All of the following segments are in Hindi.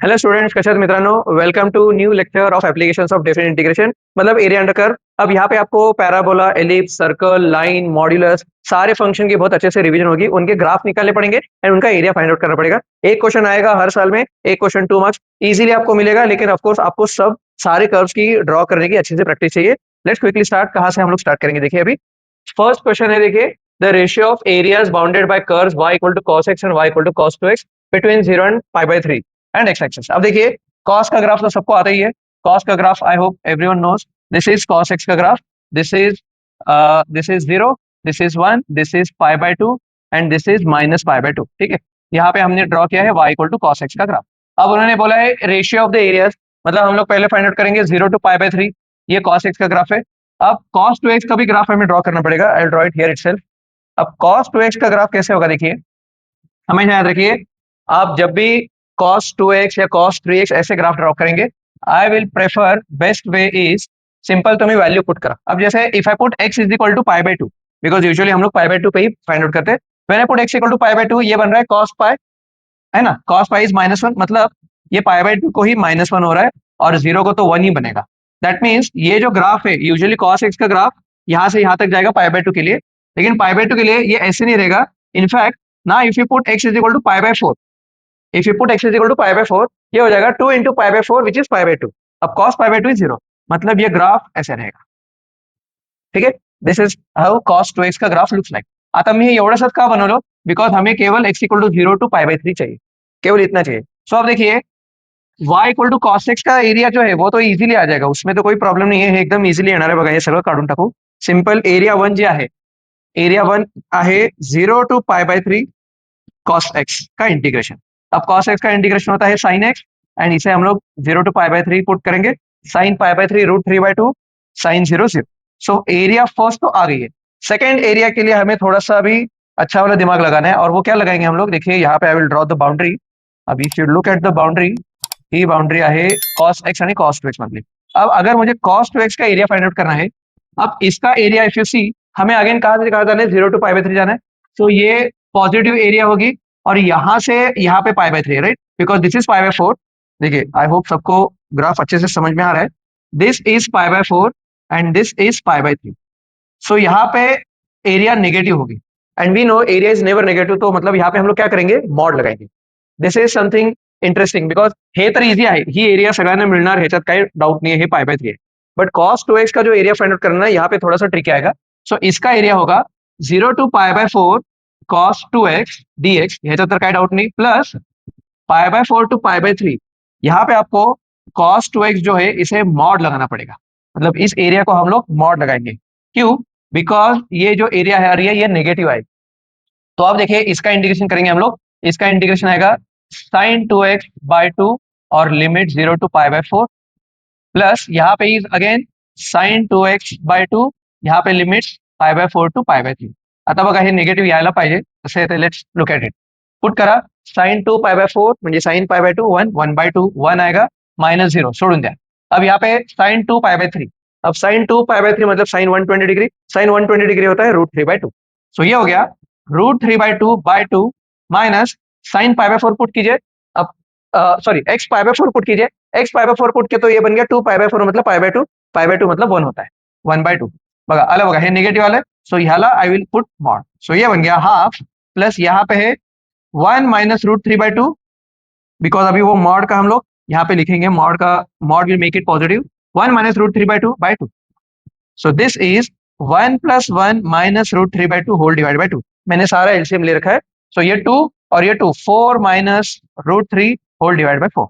हेलो स्टूडेंट्स, कसे आहात मित्रांनो? Welcome to new lecture of applications of different integration, मतलब एरिया अंडर कर्व। अब यहाँ पे आपको parabola, ellipse, circle, line, modulus सारे फंक्शन की बहुत अच्छे से रिवीजन होगी। उनके ग्राफ निकालने पड़ेंगे एंड उनका एरिया फाइंड आउट करना पड़ेगा। एक क्वेश्चन आएगा हर साल में, एक क्वेश्चन 2 मार्क्स इजीली आपको मिलेगा, लेकिन ऑफकोर्स आपको सब सारे कर्व्स की ड्रॉ करने की अच्छे से प्रैक्टिस चाहिए। Let's quickly start. कहाँ से हम लोग स्टार्ट करेंगे? देखिए, अभी फर्स्ट क्वेश्चन है, देखिए, the ratio of areas bounded by curves y equal to cos x and y equal to cos 2x between 0 and π/3 and x axis. अब देखिए, cos का ग्राफ तो सबको आता ही है। cos का graph I hope everyone knows. This is cos x का graph. This is 0, this is 1, this is π/2 and this is -π/2। ठीक है, यहाँ पे हमने ड्रॉ किया है y equal to cos x का ग्राफ। अब उन्होंने बोला है रेशियो ऑफ द एरियाज, मतलब हम लोग पहले फाइंड आउट करेंगे 0 टू π/3। ये cos x का ग्राफ है। अब cos 2x का भी ग्राफ हमें ड्रॉ करना पड़ेगा। आई will draw it here itself. अब cos 2x का ग्राफ कैसे होगा? देखिए, हमें याद रखिए, आप जब भी cos 2x या cos 3x ऐसे ग्राफ ड्रॉ करेंगे, I will prefer best way is simple, तुम्हें वैल्यू पुट करा। अब जैसे if I put x is equal to π/2, because usually हम लोग π/2 पे ही फाइंड आउट करते हैं। When I put x equal to π/2, ये बन रहा है cos π, है ना? cos π इज -1, मतलब ये π/2 को ही -1 हो रहा है और 0 को तो 1 ही बनेगा। दैट मीन्स ये जो ग्राफ है, यूजुअली cos x का ग्राफ यहाँ से यहाँ तक जाएगा π/2 के लिए, लेकिन π/2 के लिए ये ऐसे नहीं रहेगा। इनफैक्ट ना, if you put x is equal to π/4, if you put x is equal to π/4, ये हो जाएगा 2 इंटू π/4 विच इज π/2। अब cos π/2 इज 0, मतलब ये ग्राफ ऐसे रहेगा। ठीक है, this is how cos 2x का ग्राफ लुक्स लाइक। आता मी हे एवढंच का बनवलं? बिकॉज हमें केवल x इक्वल टू 0 टू π/3 चाहिए, केवल इतना चाहिए। सो अब देखिए, y equal to cos x का एरिया जो है वो तो इजीली आ जाएगा, उसमें तो कोई प्रॉब्लम नहीं है, एकदम इजीली येणार आहे बघा। हे सगळं काढून टाकू। सिंपल एरिया 1 जे आहे, एरिया 1 आहे 0 टू π/3 cos x का इंटीग्रेशन। अब cos x का इंटीग्रेशन होता है sin x, एंड इसे हम लोग 0 टू π/3 पुट करेंगे। sin π/3 √3/2 sin 0 0। So area first तो आ गई है। सेकेंड एरिया के लिए हमें थोड़ा सा भी अच्छा वाला दिमाग लगाना है, और वो क्या लगाएंगे हम लोग? देखिए, यहाँ पे I will draw the boundary. अब if you look at the boundary, ही बाउंड्री आहे cos x आणि cos 2x मधली। अब अगर मुझे cos 2x का एरिया फाइंड आउट करना है, अब इसका एरिया इफ यू सी, हमें अगेन कहाँ से कहाँ जाना है? 0 टू π/3 जाना है। तो ये पॉजिटिव एरिया होगी, और यहाँ से यहाँ पे π/3 है, राइट? Because this is π/4। देखिए, आई होप सबको ग्राफ अच्छे से समझ में आ रहा है। This is π/4 and this is π/3। So यहाँ पे एरिया नेगेटिव होगी, and we know area is never negative, तो मतलब यहाँ पे हम लोग क्या करेंगे? मॉड लगाएंगे। This is something interesting, because हे तर इझी आहे, ही एरिया सगळ्यांना मिळणार, ह्याच्यात काही डाउट नहीं है, हे π/3 है। बट cos 2x का जो एरिया फाइंड आउट करना है, यहाँ पे थोड़ा सा ट्रिक आएगा। सो इसका एरिया होगा 0 टू π/4 cos 2x dx, ह्याच्यात तर काही डाउट नहीं, प्लस π/4 टू π/3, यहाँ पे आपको cos 2x जो है इसे मॉड लगाना पड़ेगा, मतलब इस एरिया को हम लोग मॉड लगाएंगे। क्यों? बिकॉज ये जो एरिया है ये नेगेटिव आएगी। तो अब देखिए, इसका इंटीग्रेशन करेंगे हम लोग। इसका इंटीग्रेशन आएगा sin 2x/2 और लिमिट 0 टू π/4, प्लस यहाँ पे इज अगेन sin 2x/2, यहाँ पे लिमिट्स π/4 टू π/3। आता बघा, हे निगेटिव्ह यायला पाहिजे, कसं येते? Let's look at it. Put करा, sin 2 π/4 म्हणजे sin π/2 1, 1/2 1 आएगा, -0 छोड़ून द्या। अब यहाँ पे sin 2 π/3, अब sin 2 π/3 मतलब sin 120 डिग्री, sin 120 डिग्री होता है √3/2। सो ये हो गया √3/2/2 माइनस sin π/4 पुट कीजिए। अब सॉरी, x π/4 पुट कीजिए। x π/4 पुट के तो ये बन गया 2π/4 मतलब π/2, π/2 मतलब 1 होता है, 1/2। बघा, आलं बघा, हे निगेटिव्ह आलं, सो ह्याला आई विल पुट मॉड। सो ये बन गया हाफ, प्लस यहाँ पे है 1 माइनस √3/2, बिकॉज अभी वो मॉड का हम लोग यहाँ पे लिखेंगे, मॉड का, mod will make it positive, 1 minus √3/2/2। So this is 1 plus 1 minus √3/2 whole divide by 2। मैंने सारा एलसीएम ले रखा है। सो ये 2 और ये 2, 4 minus √3 whole divide by 4,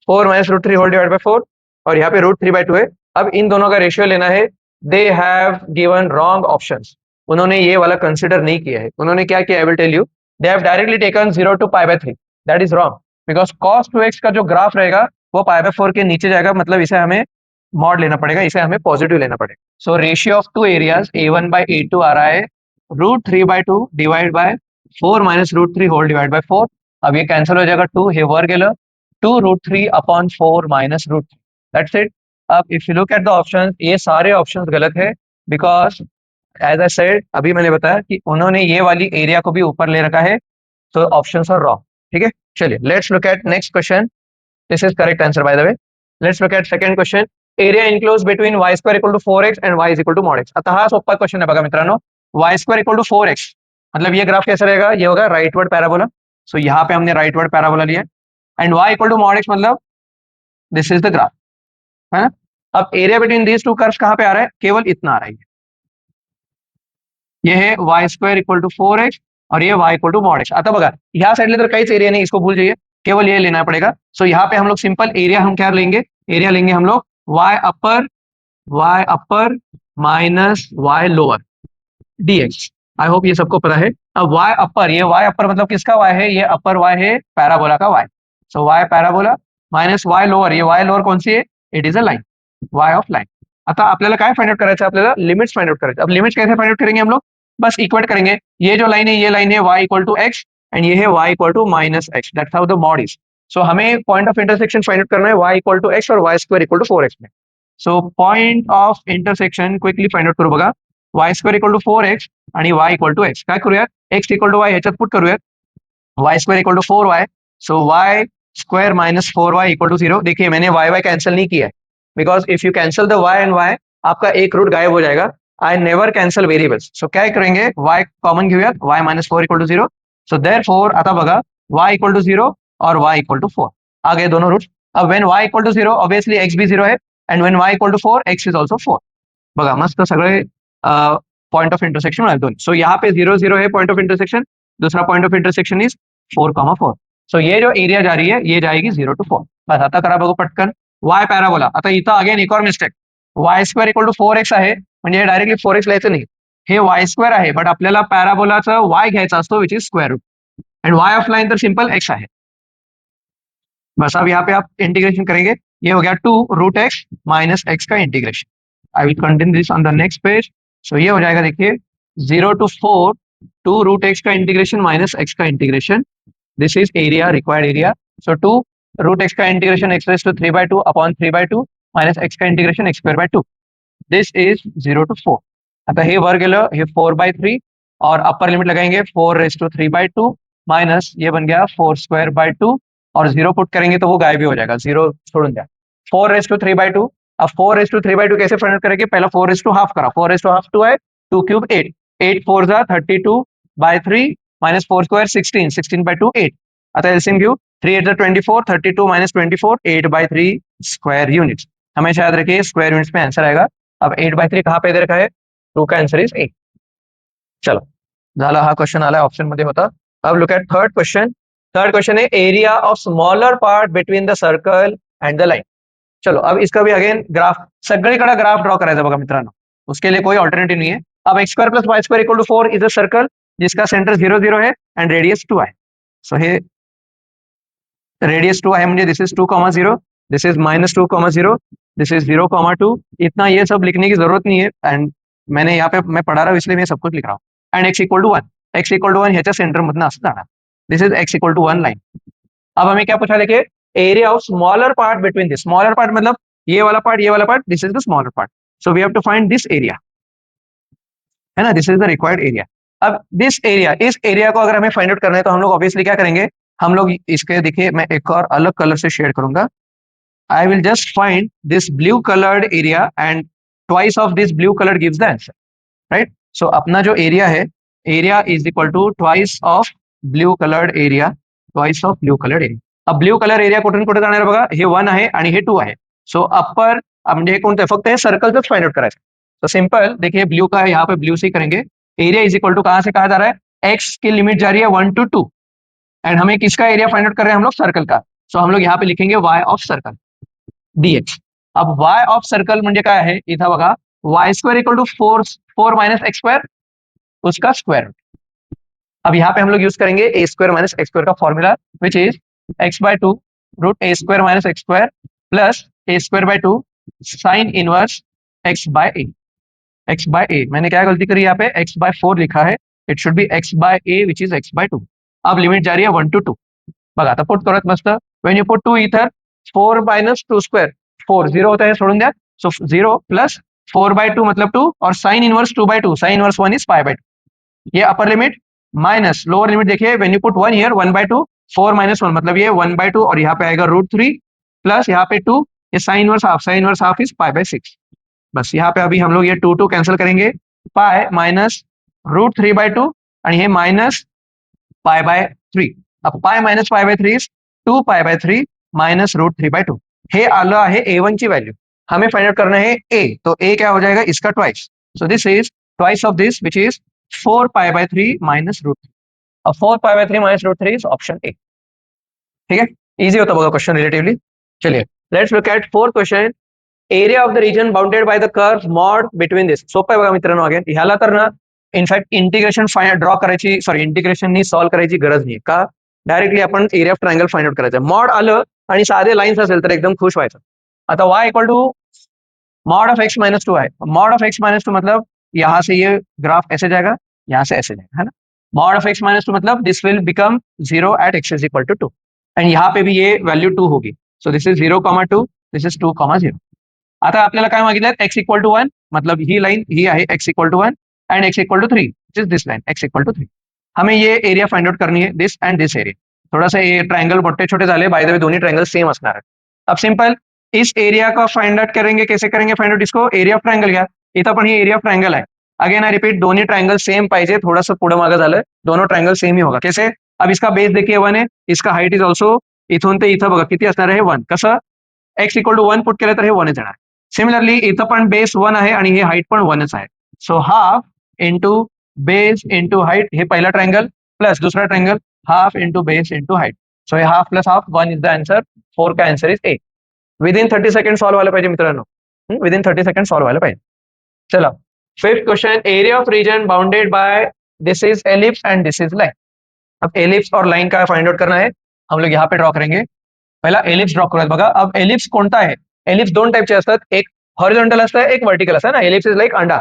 4 minus √3 whole divide by 4, और यहाँ पे √3/2 है। अब इन दोनों का रेशियो लेना है। They have given wrong options, उन्होंने ये वाला कंसिडर नहीं किया है। उन्होंने क्या किया? I will tell you. They have directly taken 0 to π/3, that is wrong, because cos 2x का जो ग्राफ रहेगा वो π/4 के नीचे जाएगा, मतलब इसे हमें मॉड लेना पड़ेगा, इसे हमें पॉजिटिव लेना पड़ेगा। So ratio of two areas a1/a2 आ रहा है √3/2 divide by 4 minus √3 whole divide by 4। अब ये कैंसिल हो जाएगा, 2 हे वर गेलं, 2 √3 अपॉन 4 माइनस √3, दैट्स इट। अब if you look at the option, ये सारे ऑप्शंस गलत है, बिकॉज एज आई सेड, अभी मैंने बताया कि उन्होंने ये वाली एरिया को भी ऊपर ले रखा है, तो ऑप्शंस आर रॉन्ग। ठीक है, चलिए let's look at next question. This is correct answer by the way. Let's look at second question. Area enclose between y square equal to 4x and y is equal to mod x. आता हा सोपा क्वेश्चन आहे बघा मित्रांनो. y square equal to 4x मतलब ये ग्राफ कैसा रहेगा, ये होगा राइटवर्ड पैराबोला. सो यहाँ पे हमने राइटवर्ड पैराबोला लिया. And y equal to mod x मतलब दिस इज द ग्राफ, है ना. अब area between these two curves कहाँ पे आ रहा है, केवल इतना आ रहा है. ये है Y square equal to 4x और ये y equal to mod x. आता बघा ह्या साइडला तर काहीच एरिया नहीं, इसको भूल जाइए, केवल ये लेना पड़ेगा. सो यहाँ पे हम लोग सिंपल एरिया हम क्या लेंगे, एरिया लेंगे हम लोग y upper minus y lower dx. I hope ये सबको पता है. अब y अपर, ये y अपर मतलब किसका y है, ये अपर y है पैराबोला का y. सो y parabola minus y lower, ये y लोअर कौन सी है, it is a line, y of line. आता आपल्याला काय फाइंड आउट करायचं, आपल्याला लिमिट्स फाइंड आउट करायचं. अब लिमिट्स कैसे फाइंड आउट करेंगे हम लोग, बस इक्वेट करेंगे. ये जो लाइन है, ये लाइन है y equal to x and ये है y equal to minus x. That's how the mod is. So हमें point of intersection find out करना है y इक्वल टू x और y square equal to 4x में. So point of intersection quickly find out करू बघा. y square equal to 4x आणि y इक्वल टू x. काय करूयात, x इक्वल टू y ह्याच्यात पुट करूयात. y square equal to 4y. So y square minus 4y equal to 0. देखिए मैंने y कैंसिल नहीं किया है, because if you cancel the y and y आपका एक रूट गायब हो जाएगा. I never cancel variables. So क्या करेंगे, y कॉमन घेऊयात, y minus 4 equal to 0. So therefore आता बघा y इक्वल टू 0 और y इक्वल टू 4 आ गए दोनों रूट्स. अब when y equal to 0 obviously x भी 0 है and when y equal to 4 x is also 4. बघा मस्त सगळे पॉइंट ऑफ इंटरसेक्शन मिळाले दोन. सो यहाँ पे 0 0 है पॉइंट ऑफ इंटरसेक्शन, दूसरा पॉइंट ऑफ इंटरसेक्शन इज 4,4. सो ये जो एरिया जा रही है ये जाएगी 0 to 4. बस आता करा बघू पटकन. y parabola. आता इथं अगेन एक और mistake, y square equal to 4x आहे म्हणजे डायरेक्टली 4x लिहायचं नाही, हे y स्क्वेअर आहे, बट आपल्याला पॅराबोलाचा y घ्यायचा असतो which is square root. And y of line तर सिंपल x है. बस अब यहाँ पे आप इंटीग्रेशन करेंगे, ये हो गया 2 रूट एक्स माइनस एक्स का integration. I will continue this on the next page. So ये हो जाएगा, देखिए 0 to 4 2 रूट एक्स का इंटीग्रेशन माइनस एक्स का integration. This is area, required area. So 2 root x का integration x raise to 3/2 upon 3/2 minus x का integration x square by 2. This is 0 to 4. आता हे वर गेलं, हे 4/3 और अपर लिमिट लगाएंगे 4 रेज टू 3/2 माइनस ये बन गया 4 स्क्वायर बाय 2 और 0 पुट करेंगे तो वो गायब भी हो जाएगा, 0 छोड़ दिया. 4 रेज टू 3/2. अब 4 रेज टू 3/2 कैसे फाइंड आउट करेंगे, पहला 4 रेज टू हाफ करा, 4 रेज टू हाफ 2 है, 2 क्यूब 8, 8 4 जा 32/3 माइनस 4 स्क्वायर 16, 16/2 8. आता एलसीएम घेऊ, 3 8 24, 32 माइनस 24 8/3 स्क्वायर यूनिट्स. हमेशा याद रखिए स्क्वायर यूनिट्स में आंसर आएगा. अब 8/3 कहाँ पे दे रखा है, 2 का आंसर इज 8. चलो झाला, हा क्वेश्चन आला ऑप्शन मध्ये होता. अब look at third question. Third question है area of smaller part between the circle and the line. चलो अब इसका भी अगेन ग्राफ, सगळीकडे ग्राफ ड्रॉ करायचा बघा मित्रांनो, उसके लिए कोई ऑल्टरनेटिव नहीं है. अब x square plus Y square equal to 4 is a circle जिसका सेंटर 0 0 है एंड रेडियस 2 है. सो हे रेडियस 2 है म्हणजे this is 2,0, this is minus 2,0, this is 0,2. इतना ये सब लिखने की जरूरत नहीं है, एंड मैंने यहाँ पे मैं पढ़ा रहा हूँ इसलिए मैं सब कुछ लिख रहा हूँ. And x equal to 1, x equal to 1 ह्याच्या सेंटर मधनं असं जाणार. This is x equal to 1 line. अब हमें क्या पूछा, देखिए area of smaller part between this, smaller part मतलब ये वाला पार्ट, ये वाला part, this is the smaller part. So we have to find this area, है ना, this is the required area. अब दिस एरिया, इस एरिया को अगर हमें फाइंड आउट करना है तो हम लोग ऑब्वियसली क्या करेंगे, हम लोग इसके, देखिए मैं एक और अलग कलर से शेड करूंगा. I will just find this blue coloured area and twice of this blue colour gives the answer, right. So अपना जो एरिया है, area is equal to twice of blue coloured area, twice of blue coloured area. अब ब्लू कलर एरिया कुठून कुठे जाणार बघा, हे 1 आहे आणि हे 2 आहे. सो अपर म्हणजे हे कोणतं, फक्त हे सर्कलच फाइंड आउट करायचं. तो सिंपल, देखिए ब्लू का है, यहाँ पे ब्लू से करेंगे. एरिया इज इक्वल टू कहां से कहा जा रहा है, एक्स की लिमिट जा रही है 1 to 2 एंड हमें किसका एरिया फाइंड आउट कर रहे हैं हम लोग, सर्कल का. सो हम लोग यहाँ पे लिखेंगे y ऑफ सर्कल dx. अब y ऑफ सर्कल म्हणजे काय आहे, इथं बघा y square equal to 4 minus X square, उसका स्क्वायर रूट. अब यहाँ पे हम लोग यूज करेंगे A square minus X square का formula which is x/2 root A square minus X square plus A square by 2 sine inverse x/a. x/a मैंने क्या गलती करी, यहाँ पे x/4 लिखा है, it should be x/a which is x/2. अब लिमिट जा रही है 1 to 2. बघा आता पुट करत मस्त, when you put 2 ether 4 minus 2 square 4, 0 होता है सोडून द्या. सो 0 प्लस 4/2 मतलब 2 और sine inverse 2/2, sine inverse 1 is π/2. ये upper limit minus lower limit, देखिए when you put 1 here 1/2, 4 minus 1 मतलब ये 1/2 और यहाँ पे आएगा √3 प्लस यहाँ पे 2, ये साइन इनवर्स हाफ इज π/6। बस यहाँ पे अभी हम लोग ये 2 कैंसिल करेंगे, पाई माइनस √3/2 आणि हे माइनस π/3। अब पाय माइनस π/3 इज 2π/3 माइनस √3/2। हे आलं आहे A1 ची व्हॅल्यू, हमें फाइंड आउट करना है A, तो A क्या हो जाएगा इसका twice, so this is twice of this which is 4π/3 minus √3। अब 4π/3 माइनस √3 इज ऑप्शन ए। ठीक है, इजी होता होगा क्वेश्चन रिलेटिवली। चलिए let's look eight fourth question, area of the region bounded by the curve mod between this. सोपं आहे बघा मित्रांनो, अगेन ह्याला तर ना इनफॅक्ट इंटिग्रेशन ड्रॉ करायची, सॉरी इंटिग्रेशन सॉल्व करायची गरज नाही का, डायरेक्टली आपण area of triangle find out करायचं। मॉड आलं आणि साधे लाईन्स असेल तर एकदम खुश व्हायचं। आता y equal to mod of x minus 2 है, मॉड ऑफ x माइनस 2 मतलब यहां से ये ग्राफ ऐसे जाएगा, यहां से ऐसे जाएगा, है ना। मॉड ऑफ x माइनस 2 मतलब this will become 0 at x is equal to 2, and यहाँ पे भी ये व्हॅल्यू 2 होगी, so this is 0,2, this is 2,0। आता आपल्याला काय मागितलं, x इक्वल टू 1 मतलब ही लाइन ही आहे x equal to 1 and x equal to 3, this this line x equal to 3। हमें ये एरिया फाइंड आउट करनी है, दिस एंड दिस एरिया। थोड़ा सा ये ट्रायंगल मोठे छोटे झाले, बाय द वे दोन्ही ट्रायंगल सेम असणार है। अब सिंपल इस एरिया का फाइंड आउट करेंगे, कैसे करेंगे फाइंड आउट इसको, एरिया ऑफ ट्रायंगल घ्या, इथं पण ही एरिया ऑफ ट्रायंगल आहे। अगेन आई रिपीट, दोन्ही ट्रायंगल सेम पाहिजे, थोडंसं पुढं मागं झालं, दोनों ट्रायंगल सेम ही होगा। कैसे, अब इसका बेस देखिए 1 है, इसका हाइट इज ऑल्सो इथून ते इथं बघा किती असणार आहे 1, कसं x इक्वल टू 1 पुट केलं तर हे 1 येणार। सिमिलरली इथं पण बेस 1 आहे आणि हे हाइट पण 1च आहे, so half into base into height, हे पहिला ट्रायंगल प्लस दूसरा triangle half into base into height, so हे half plus half 1 is the answer, 4 का answer is A. Within 30 second solve व्हायला पाहिजे मित्रांनो, विदिन 30 सेकंड सॉल्व व्हायला पाहिजे। चला fifth question, area of reason bounded by this is ellipse and this is line. अब एलिप्स और लाइन का फाइंड आउट करना है, हम लोग यहाँ पे ड्रॉ करेंगे। पहिला एलिप्स ड्रॉ करूयात बघा। अब एलिप्स कोणता आहे, एलिप्स दोन टाइपचे असतात, एक हॉरिझॉन्टल असतं, एक वर्टिकल असतं ना। एलिप्स इज लाइक अंडा,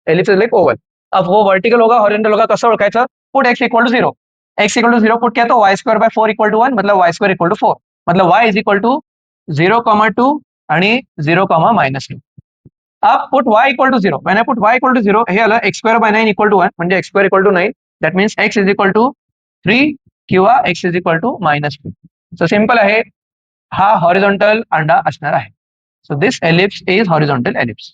एलिप्स इज लाइक ओवल। अब वो वर्टिकल होगा हॉरिजॉन्टल होगा, कसं ओळखायचं, put x equal to 0, x equal to 0 put किया तो y² 4 इक्वल टू 1 मतलब y² इक्वल टू 4 मतलब y इज इक्वल टू 0,2 आणि 0,-2। अब put y equal to 0, when I put y equal to 0 हे आलं x²/9 इक्वल टू 1 म्हणजे x² equal to 9, that means x is equal to 3 किंवा x is equal to -3। So simple आहे, हा हॉरिझॉन्टल अंडा असणार आहे, so this ellipse is horizontal ellipse.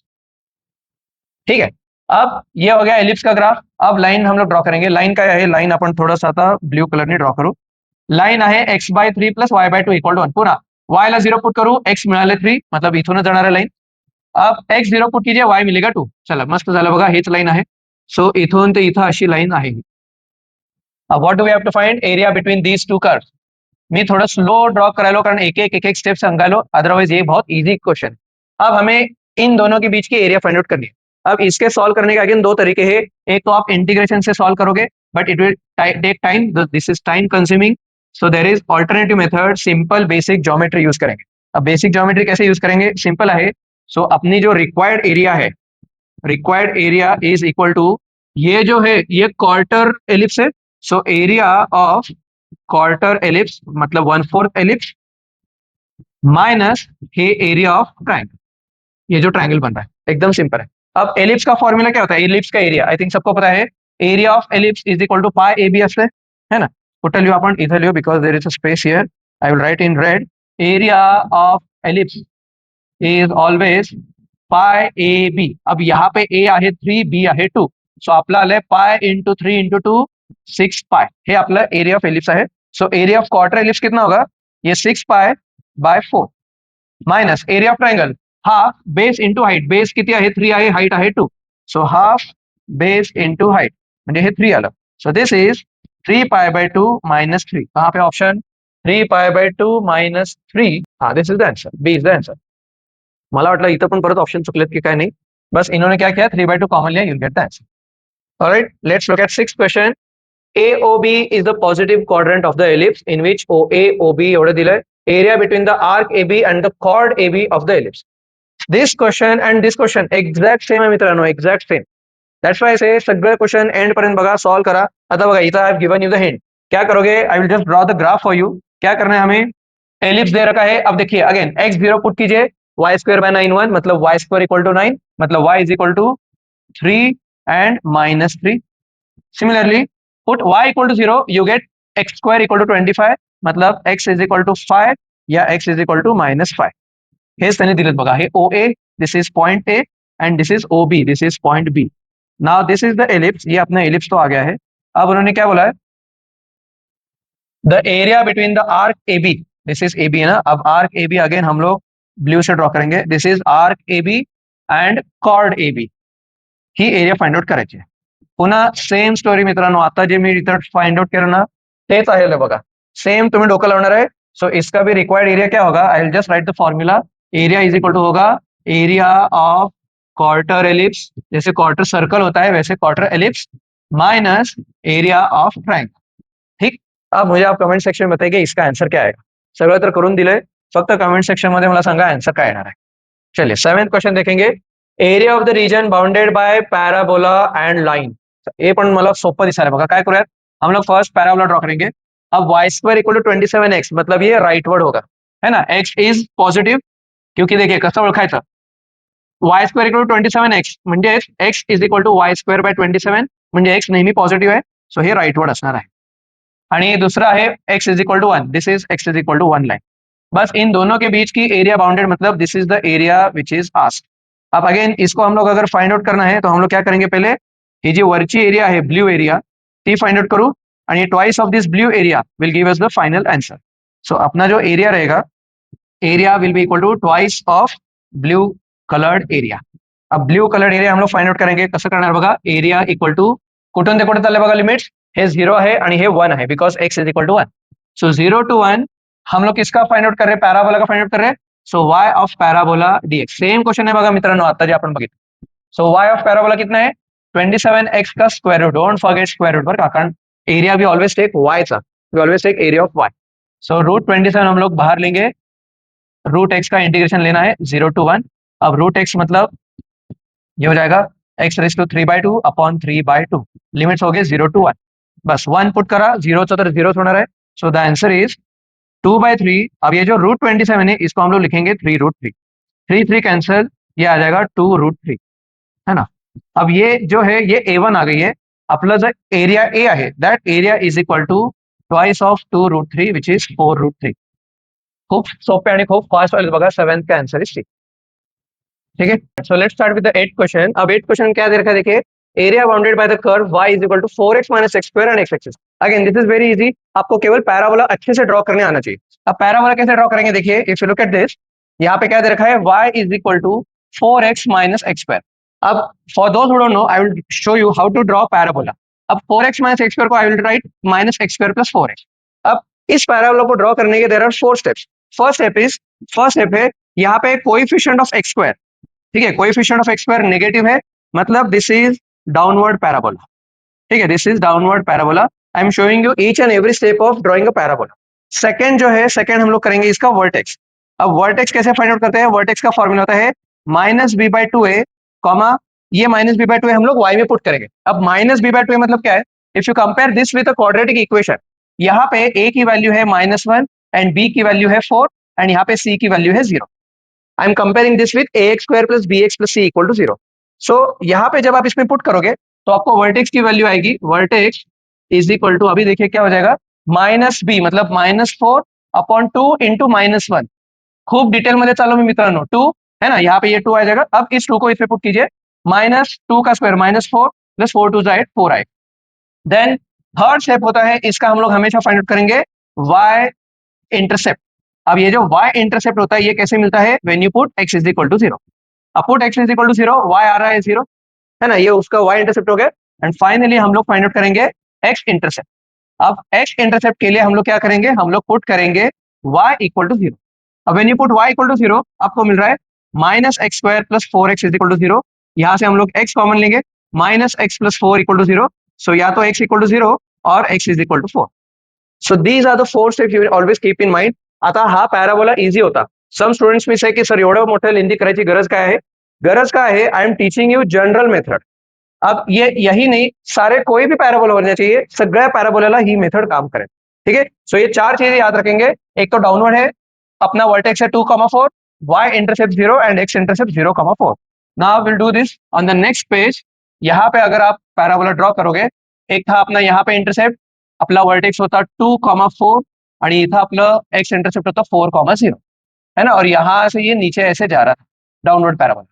ठीक है, अब ये हो गया एलिप्स का ग्राफ। अब लाइन हम लोग ड्रॉ करेंगे। लाइन काय आहे, लाइन आपण थोडंसं आता ब्ल्यू कलरने ड्रॉ करू। लाइन आहे x/3 plus y/2 equal to 1, पुन्हा y ला 0 पुट करू, x मिळाले 3 मतलब इथूनच जाणार आहे लाइन। अब x 0 पुट कीजिए, y मिलेगा 2। चला मस्त झालं बघा, हेच लाइन आहे, सो इथून ते इथं अशी लाइन आहे। अब what do we have to find, area between these two curves. मैं थोड़ा स्लो ड्रॉ करालो कारण एक एक स्टेप समझा लो, अदरवाइज ये बहुत इजी क्वेश्चन। अब हमें इन दोनों के बीच की एरिया फाइंड आउट करनी है। अब इसके सॉल्व करने के अगेन दो तरीके हैं, एक तो आप इंटीग्रेशन से सॉल्व करोगे but it will take time, this is time consuming, so there is alternative method, simple basic geometry use करेंगे। अब बेसिक ज्योमेट्री कैसे यूज करेंगे, सिंपल है, सो अपनी जो रिक्वायर्ड एरिया है, required area is equal to, ये जो है ये क्वार्टर एलिप्स है, so area of quarter ellipse मतलब 1/4 एलिप्स माइनस हे एरिया ऑफ ट्रायंगल, ये जो ट्रायंगल बन रहा है एकदम सिंपल है। अब एलिप्स का फॉर्मूला क्या होता है, एलिप्स का एरिया आई थिंक सबको पता है, area of ellipse is equal to pi a b असते, है ना। कुठे लिहू आपण, इथं लिहू because there is a space here, I will write in red, area of ellipse is always pi a b. अब यहाँ पे ए आहे 3, बी आहे 2, सो आपलं आलंय पाय इंटू 3 इंटू 2 6 पाय, हे आपलं एरिया ऑफ एलिप्स आहे। So area of quarter ellipse कितना होगा, ये 6 पाय/4 minus area of triangle half base into height, base किती आहे 3 आहे, हाइट आहे 2, so half base into height म्हणजे हे 3 आलं, सो दिस इज 3 पाय/2 -3। कहाँ पे ऑप्शन 3 पाय/2 -3, हाँ this is the answer, b is the answer. मला वाटलं इथं पण परत ऑप्शन चुकलेत की काय, नहीं बस इन्होंने क्या किया 3/2 कॉमन लिया, you get the answer. Alright, let's look eight sixth question, AOB is the positive quadrant of the ellipse in which OA, OB एवढं दिलंय, area between the arc AB and the chord AB of the ellipse. This question and this question exact same आहे मित्रांनो, exact same. That's why I say सगळे क्वेश्चन एंड पर्यंत बघा, सॉल्व करा। आता बघा इथं I have given you the hint, क्या करोगे, आई will just draw the graph for you. क्या करना है हमें, एलिप्स दे रखा है, अब देखिए अगेन x 0 पुट कीजिए, y²/9 1 मतलब y² इक्वल टू 9 मतलब y is equal to 3 and -3। Similarly, put y equal to 0, you get x² equal to 25, मतलब x is equal to 5 या x इज इक्वल टू -5 हेच त्यांनी दिलेत बघा. हे OA, this is point A and this is OB, this is point B. Now this is the ellipse, ये अपना एलिप्स तो आ गया है. अब उन्होंने क्या बोला है, the area between the arc AB, this is AB है ना. अब आर्क AB अगेन हम लोग ब्लू से ड्रॉ करेंगे. This is arc AB and chord AB. ही एरिया फाइंड आउट करायची आहे. पुन्हा सेम स्टोरी मित्रांनो, आता जे मी इथं फाइंड आउट केलं ना तेच आहे बघा. सेम तुम्ही डोकं लावणार आहे. सो इसका भी रिक्वायर्ड एरिया क्या होगा, I will just write the formula. Area is equal to होगा एरिया ऑफ क्वार्टर एलिप्स, जैसे क्वार्टर सर्कल होता है वैसे quarter ellipse minus area of triangle. ठीक. अब मुझे आप कमेंट सेक्शन में बताइए इसका आंसर क्या आएगा. सगळं तर करून दिलंय, फक्त कमेंट सेक्शन मध्ये मला सांगा आंसर काय येणार आहे. चलिए 7th क्वेश्चन देखेंगे. Area of the reason bounded by parabola and line. ये पण मला सोपं दिसायला बघा. काय करूयात, हम लोग फर्स्ट पैराबोला ड्रॉ करेंगे. अब y² इक्वल टू 27x, मतलब ये राइटवर्ड होगा, है ना. x इज पॉझिटिव्ह, क्योंकि देखिए कसं ओळखायचं, y² इक्वल टू 27x म्हणजे x is equal to y² by 27 म्हणजे x नेहमी पॉझिटिव्ह आहे. सो हे राइटवर्ड असणार आहे. आणि दूसरा आहे x is equal to 1, this is x is equal to 1 line. बस इन दोनों के बीच की एरिया बाउंडेड, मतलब this is the area which is asked. अब अगेन इसको हम लोग अगर फाइंड आउट करना है तो हम लोग क्या करेंगे, पहले ही जी वरची एरिया आहे ब्ल्यू एरिया ती फाइंड आउट करू आणि twice of this blue area will give us the final answer. So अपना जो एरिया रहेगा, area will be equal to twice of blue coloured area. अब ब्ल्यू कलर्ड एरिया हम लोग फाइंड आउट करेंगे. कसं करणार बघा, एरिया इक्वल टू कुठून ते कुठे चालले बघा लिमिट्स, हे 0 आहे आणि हे 1 आहे, because x is equal to 1. So 0 to 1 हम लोग किसका फाइंड आउट कर रहे हैं, पैराबोला का फाइंड आउट कर रहे हैं. सो y of parabola dx. Same question आहे बघा मित्रांनो आता जे आपण बघितलं. सो y ऑफ पैराबोला कितना है, 27x का square root. Don't forget square root, बरं का, कारण एरिया भी ऑलवेज टेक y चा, we always take area of y. So √27 हम लोग बाहर लेंगे. √x का इंटीग्रेशन लेना है 0 to 1. अब √x मतलब ये हो जाएगा x raise to 3/2 upon 3/2. Limits हो गए 0 to 1. बस 1 पुट करा, 0 तर 0 होणार है. So the answer is 2/3. अब ये जो √27 है इसको हम लोग लिखेंगे 3√3. 3 कैंसिल, ये आ जाएगा 2√3, है ना. अब ये जो है ये A1 आ गई है. आपला जो एरिया A आहे that area is equal to twice of 2√3 which is 4√3. खूप सोपे आणि खूप फास्ट वाले बघा. 7th का आंसर इज सी. ठीक है. So let's start with the 8th question. अब 8th क्वेश्चन क्या दे रखा है, देखिए area bounded by the curve y is equal to 4x minus x square and x axis. Again this is very easy, आपको केवल पैराबोला अच्छे से ड्रॉ करने आना चाहिए. अब पैराबोला कैसे ड्रॉ करेंगे, देखिए if you look at this, यहाँ पे क्या दे रखा है, y is equal to 4x minus x square. अब for those who don't know I will show you how to draw parabola. अब 4x माइनस x स्क्वायर को I will write minus x square plus 4x. अब इस पैराबोला को ड्रॉ करने के there are 4 steps. First step है यहाँ पे कोएफिशिएंट ऑफ x स्क्वायर. ठीक है, coefficient of x square negative है, मतलब दिस इज डाउनवर्ड पैराबोला. ठीक है, this is downward parabola. I am showing you each and every step of drawing a parabola. Second जो है, सेकंड हम लोग करेंगे इसका वर्टेक्स. अब वर्टेक्स कैसे फाइंड आउट करते हैं, वर्टेक्स का फॉर्मूला होता है -b/2a, कॉमा ये -b/2a हम लोग y में पुट करेंगे. अब -b/2a मतलब क्या है, if you compare this with a quadratic equation, यहाँ पे a की वैल्यू है -1 एंड b की वैल्यू है 4 एंड यहाँ पे c की वैल्यू है 0. I am comparing this with ax square plus bx plus c equal to 0. सो यहाँ पे जब आप इसमें पुट करोगे तो आपको वर्टेक्स की वैल्यू आएगी, वर्टेक्स इज इक्वल टू, अभी देखिए क्या हो जाएगा, -b मतलब -4 अपॉन 2 इंटू -1. खूब डिटेल मध्ये चालो मी मित्रांनो. 2 है ना, यहाँ पे ये 2 आ जाएगा. अब इस 2 को इसमें पुट कीजिए, -2 का स्क्वायर -4 प्लस 4 2 8 4 आएगा. देन थर्ड स्टेप होता है, इसका हम लोग हमेशा फाइंड आउट करेंगे y इंटरसेप्ट. अब ये जो y इंटरसेप्ट होता है ये कैसे मिलता है, when you put x is equal to 0. अब put x is equal to 0, y आ रहा है 0, है ना, ये उसका y इंटरसेप्ट हो गया. एंड फाइनली हम लोग फाइंड आउट करेंगे x इंटरसेप्ट. अब x इंटरसेप्ट के लिए हम लोग क्या करेंगे, हम लोग पुट करेंगे y इक्वल टू 0. अब when you put y equal to 0 आपको मिल रहा है -x square plus 4x is equal to 0. यहाँ से हम लोग x कॉमन लेंगे, -x plus 4 equal to 0. So या तो x इक्वल टू 0 और x is equal to 4. So these are the 4 steps you always keep in mind. आता हा पॅराबोला इझी होता. सम स्टुडंट्स मी से की सर एवढं मोठं लेंदी करायची गरज काय आहे, गरज काय आहे, I am teaching you general method. अब ये यही नहीं, सारे कोई भी पैराबोला बनना चाहिए, सगळ्या पैराबोलाला ही मेथड काम करें. ठीक है. सो ये 4 चीजें याद रखेंगे. एक तो डाउनवर्ड है, अपना वर्टेक्स है 2,4, y intercept 0 and x intercept 0,4. Now will do this on the next page. यहाँ पे अगर आप पैराबोला ड्रॉ करोगे, एक था अपना यहाँ पे इंटरसेप्ट, अपना वर्टेक्स होता 2,4 आणि इथं आपलं एक्स इंटरसेप्ट होता 4,0 है ना, और यहां से ये नीचे ऐसे जा रहा था downward parabola.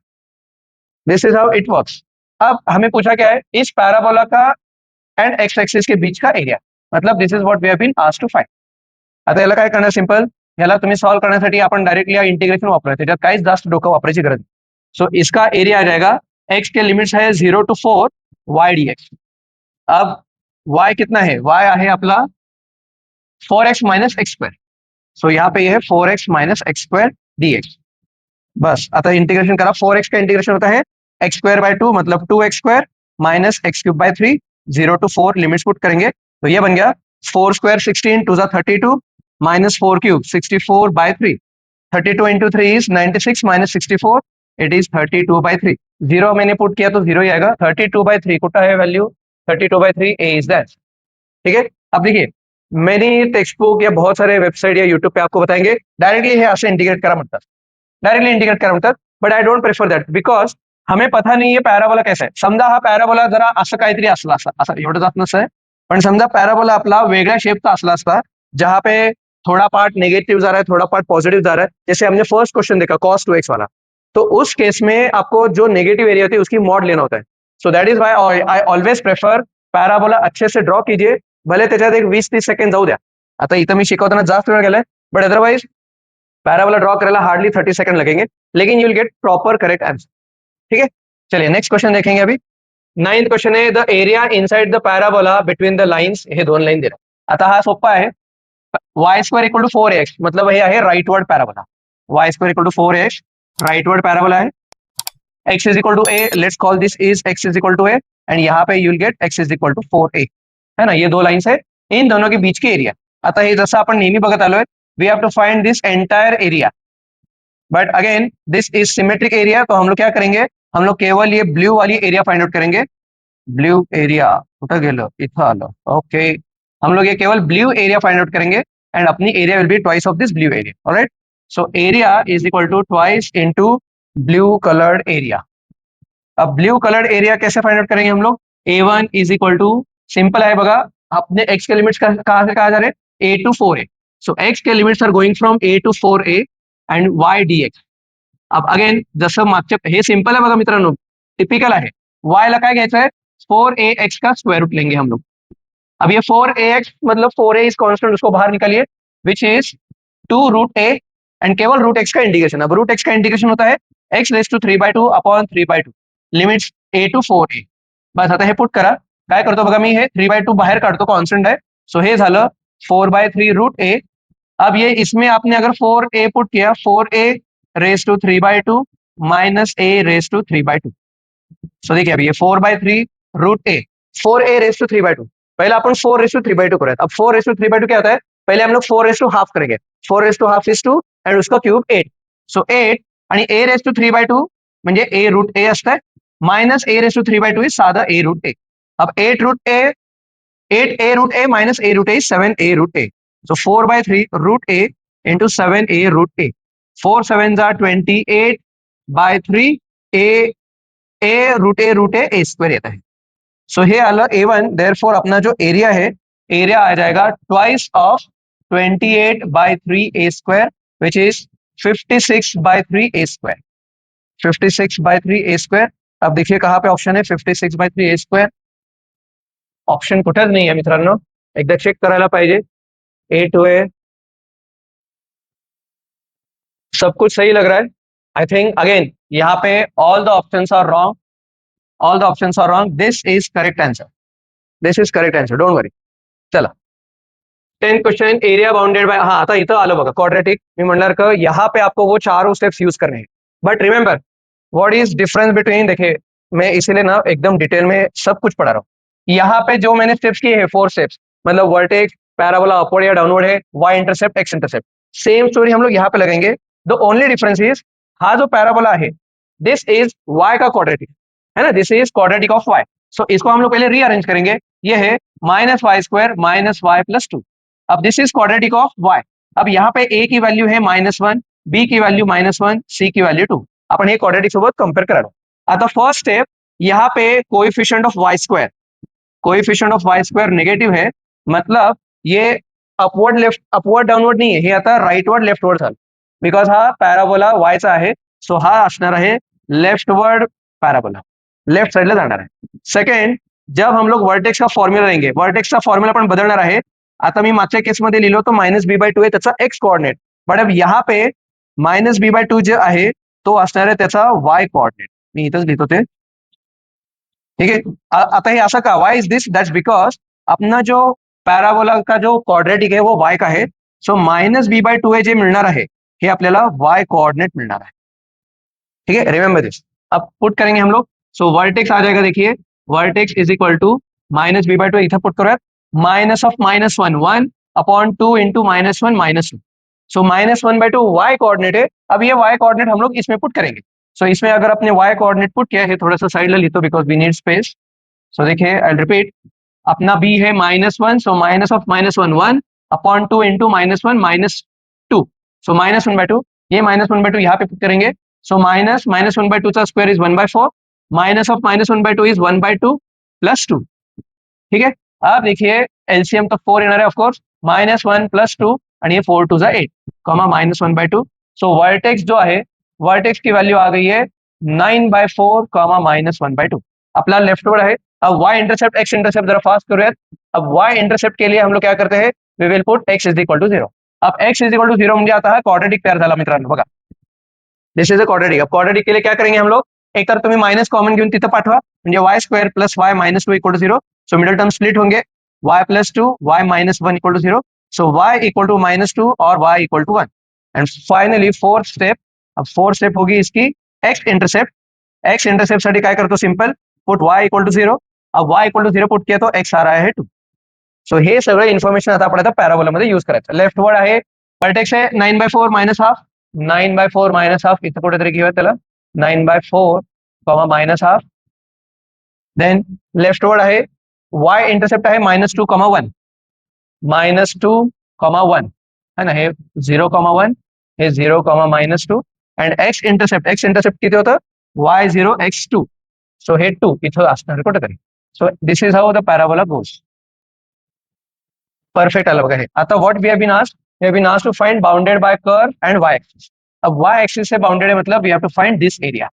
This is how it works. अब हमें पूछा क्या है, इस पैराबोला का एंड एक्स एक्सिस के बीच का एरिया, मतलब this is what we have been asked to find. आता याला काय करणार, सिंपल, याला तुम्ही सॉल्व करण्यासाठी आपण डायरेक्टली या इंटिग्रेशन वापरूया, त्याच्यात काहीच जास्त डोकं वापरायची गरज नाही. सो इसका एरिया आ जाएगा, एक्स के लिमिट्स है 0 to 4 वाई डी एक्स. अब y कितना है, y आहे आपला 4x minus X square. So यहाँ पे ये है 4x minus X square D x. बस आता इंटीग्रेशन करा, 4x का इंटीग्रेशन होता है एक्स स्क्वायर बाय 2, मतलब 2x square minus x cube by 3, 0 to 4 limits put करेंगे तो ये बन गया 4 square 16 2 32 minus 4 cube 64 by 3. 32 into 3 is 96 minus 64, it is 32 by 3. 0 मैंने पुट किया तो 0 ही आएगा. 32 बाय 3 कुटा है value 32 by 3, a is that. ठीक है. अब देखिए, मैंने टेक्स्ट बुक या बहुत सारे वेबसाइट या यूट्यूब पे आपको बताएंगे डायरेक्टली हे असं इंटिग्रेट करा म्हणतात, डायरेक्टली इंटिग्रेट करा म्हणतात, but I don't prefer that because हमें पता नहीं है पॅराबोला कैसा आहे. समजा हा पॅराबोला जरा असं काहीतरी असला असता, असं एवढं जात नसतं, पण समजा पॅराबोला आपला वेगळ्या शेपचा असला असता जहां पे थोड़ा पार्ट नेगेटिव जा रहा है, थोड़ा पार्ट पॉजिटिव जा रहा है, जैसे हमने फर्स्ट क्वेश्चन देखा cos 2x वाला, तो उस केस में आपको जो नेगेटिव एरिया होती है उसकी मॉड लेना होता है. So that is why I always prefer parabola अच्छे से ड्रॉ कीजिए, भले त्याच्यात एक 20-30 सेकंड जाऊ द्या. आता इथं मी शिकवताना जास्त वेळ गेलाय, बट अदरवाइज पैराबोला ड्रॉ करायला हार्डली 30 सेकंड लगेंगे, लेकिन you will get proper correct answer. ठीक है, चलिए नेक्स्ट क्वेश्चन देखेंगे. अभी 9th क्वेश्चन है, the area inside the parabola between the lines. हे 2 लाईन दिल्या. आता हा सोपा आहे. वाय स्क्वेअर इक्वल टू 4x, मतलब हे आहे rightward parabola. Y square equal to 4x rightward parabola आहे. x is equal to a, let's call this is x is equal to a, and यहाँ पे you will get x is equal to 4a, है ना. ये 2 लाइन्स है, इन दोनों के बीच के एरिया. आता हे जसं आपण नेहमी बघत आलोय, we have to find this entire area, but again this is symmetric area. तो हम लोग क्या करेंगे, हम लोग केवल ये ब्लू वाली एरिया फाइंड आउट करेंगे. ब्लू एरिया कुठं गेलं, इथं आलं. ओके, हम लोग ये केवल ब्लू एरिया फाइंड आउट करेंगे एंड अपनी area will be twice of this blue area. Alright, so area is equal to twice into blue coloured area. अब ब्लू कलर्ड एरिया कैसे फाइंड आउट करेंगे हम लोग, A1 is equal to, simple है बघा, अपने x के लिमिट्स कहां से कहा जा रहे हैं, a to 4a. So x के limits are going from a to 4a and y dx. अब अगेन जसं मागच्या, हे सिंपल आहे बघा मित्रांनो, टिपिकल आहे. y ला काय घ्यायचं है, 4ax का स्क्वायर रूट लेंगे हम लोग. अब ये 4ax मतलब 4a इज कॉन्स्टेंट, उसको बाहर निकालिए, which is 2 root a, and केवल रूट x का इंटीग्रेशन. अब रूट x का इंटीग्रेशन होता है x raise to 3/2 upon 3/2, limits a to 4a. बस आता हे पुट करा. काय करतो बघा, मी हे 3/2 बाहेर काढतो, कॉन्स्टंट आहे. सो हे झालं 4/3 रूट a. अब ये इसमें आपने अगर 4a पुट किया, 4a raise to 3/2 minus a raise to 3/2. So देखिए अभी ये 4/3 root a, 4a raise to 3/2. पहले अपन 4 रेज टू 3/2 करें. अब 4 रेज टू 3/2 क्या होता है, पहले हम लोग 4 रेज टू हाफ करेंगे. 4 raise to half is 2 and उसका क्यूब 8. सो 8 आणि a रेज टू 3/2 म्हणजे a रूट a असतंय, minus a raise to 3/2 is साधा a रूट a. अब 8 a root a minus a root a is 7a root a. So 4/3 root a into 7a root a. 4 7s are 28/3 a root a square येता है. सो हे आलं A1. देयरफॉर अपना जो एरिया है, एरिया आ जाएगा twice of 28/3 a square, which is 56/3 a square. 56/3 a square. अब देखिए कहां पे ऑप्शन है 56/3 a स्क्वायर. ऑप्शन कुठेच नाही आहे मित्रांनो, एकदा चेक करायला पाहिजे. A to A, सब कुछ सही लग रहा है. आई थिंक अगेन यहाँ पे all the options are wrong, all the options are wrong. This is correct answer, this is correct answer, don't worry. चला 10th question, area bounded bye, हाँ आता इथं आलं बघा क्वाड्रेटिक. मी म्हणणार का यहाँ पे आपको वो चारों स्टेप्स यूज करने हैं, but remember what is difference between, देखिए मैं इसीलिए ना एकदम डिटेल में सब कुछ पढ़ा रहा हूँ. यहाँ पे जो मैंने स्टेप्स किए हैं 4 स्टेप्स, मतलब वर्टेक्स, पैराबोला अपवर्ड या डाउनवर्ड है, y intercept, x intercept, same story हम लोग यहाँ पे लगाएंगे. द ओनली डिफरेंस इज, हा जो पैराबोला है दिस इज वाई का क्वाड्रेटिक, है ना, this is quadratic of y. So इसको हम लोग पहले रीअरेंज करेंगे. ये है minus y square minus y plus 2. अब this is quadratic of y. अब यहाँ पे a की वैल्यू है -1, b की वैल्यू -1, c की वैल्यू 2. आपण हे क्वाड्रेटिक सोबत कंपेयर करा. आता फर्स्ट स्टेप, यहाँ पे coefficient of y square, coefficient of y square negative है, मतलब ये अपवर्ड डाऊनवर्ड नाही आहे, हे आता राईटवर्ड लेफ्टवर्ड झालं, बिकॉज हा पॅराबोला वायचा आहे. सो हा असणार आहे लेफ्टवर्ड पैराबोला, लेफ्ट साइड ला जाणार आहे. सेकंड, जब हम लोग वर्टेक्स का फॉर्म्युला लेंगे, वर्टेक्सचा फॉर्म्युला पण बदलणार आहे. आता मी मागच्या केसमध्ये लिहिलो तो -b/2 आहे त्याचा एक्स कोऑर्डिनेट, बट अब यहाँ पे -b/2 जे आहे तो असणार आहे त्याचा वाय कोऑर्डिनेट. मी इथंच लिहितो ते, ठीक है. आता हे असं का, y is this, that's because अपना जो पॅराबोला का जो क्वाड्रेटिक है वो वाय का है. सो -b/2 हे जे मिळणार आहे हे आपल्याला वाय कोऑर्डिनेट मिळणार आहे. ठीक है, रिमेंबर दिस. अब पुट करेंगे हम लोग. सो वर्टेक्स आ जाएगा, देखिए vertex is equal to -b/2 इधर पुट करो, minus of -1 1 upon 2 into -1 -2. So -1/2 y coordinate है. अब ये वाई कोऑर्डिनेट हम लोग इसमें पुट करेंगे. सो इसमें अगर अपने वाई कोऑर्डिनेट पुट किया है, थोड़ा सा साइड ले लीजिए बिकॉज वी नीड स्पेस. सो देखिए आई रिपीट, अपना b है -1, so minus of -1 1 upon 2 into -1 -2. So -1/2, ये -1/2 यहाँ पे पुट करेंगे. सो -1/2 का square is 1/4, minus of -1/2 is 1/2 plus 2. ठीक है. अब देखिए एलसीएम तो 4 येणार है ऑफकोर्स, -1 प्लस 2 आणि ये 4 2 8 कॉमा -1/2. सो वर्टेक्स जो आहे, वर्टेक्स की वैल्यू आ गई है 9/4 कॉमा -1/2. अपना लेफ्टवर्ड है. अब y इंटरसेप्ट x इंटरसेप्ट जरा फास्ट करूयात. अब y इंटरसेप्ट के लिए हम लोग क्या करते हैं, we will put x is equal to 0. अब x इज इक्वल टू 0 म्हणजे आता हा क्वाड्रेटिक पेअर झाला मित्रांनो. बघा, दिस इज अ क्वाड्रेटिक. अब क्वाड्रेटिक के लिए क्या करेंगे हम लोग, एक तर तुम्ही माइनस कॉमन घेऊन तिथं पाठवा, म्हणजे y square plus y -2 equal to 0. So middle term split होंगे, y plus 2 y -1 equal to 0. So y equal to -2 और y equal to 1. And finally fourth step, अब फोर्थ स्टेप होगी इसकी x इंटरसेप्ट. x इंटरसेप्ट साठी काय करतो, simple put y equal to 0. अब y इक्वल टू 0 पुट किया तो x आ रहा है 2. सो हे सगळं इन्फॉर्मेशन आता आपण आता पॅराबोलामध्ये यूज करायचं. लेफ्ट वर्ड आहे, वर्टेक्स आहे 9/4 -1/2, 9/4 -1/2 इथं कुठेतरी घेऊया त्याला, 9/4 कॉमा -1/2. देन लेफ्ट वर्ड आहे, y इंटरसेप्ट आहे -2 कॉमा 1, -2 कॉमा 1 है ना, हे 0 कॉमा 1, हे 0 कॉमा -2. अँड x इंटरसेप्ट किती होतं, y0 x2. सो हे 2 इथं असणार कुठेतरी. So this is how the parabola goes. Perfect आलं बघा हे. आता what we have been asked, we have been asked to find bounded by curve and y axis. अब y एक्सिस से बाउंडेड है, मतलब we have to find this area,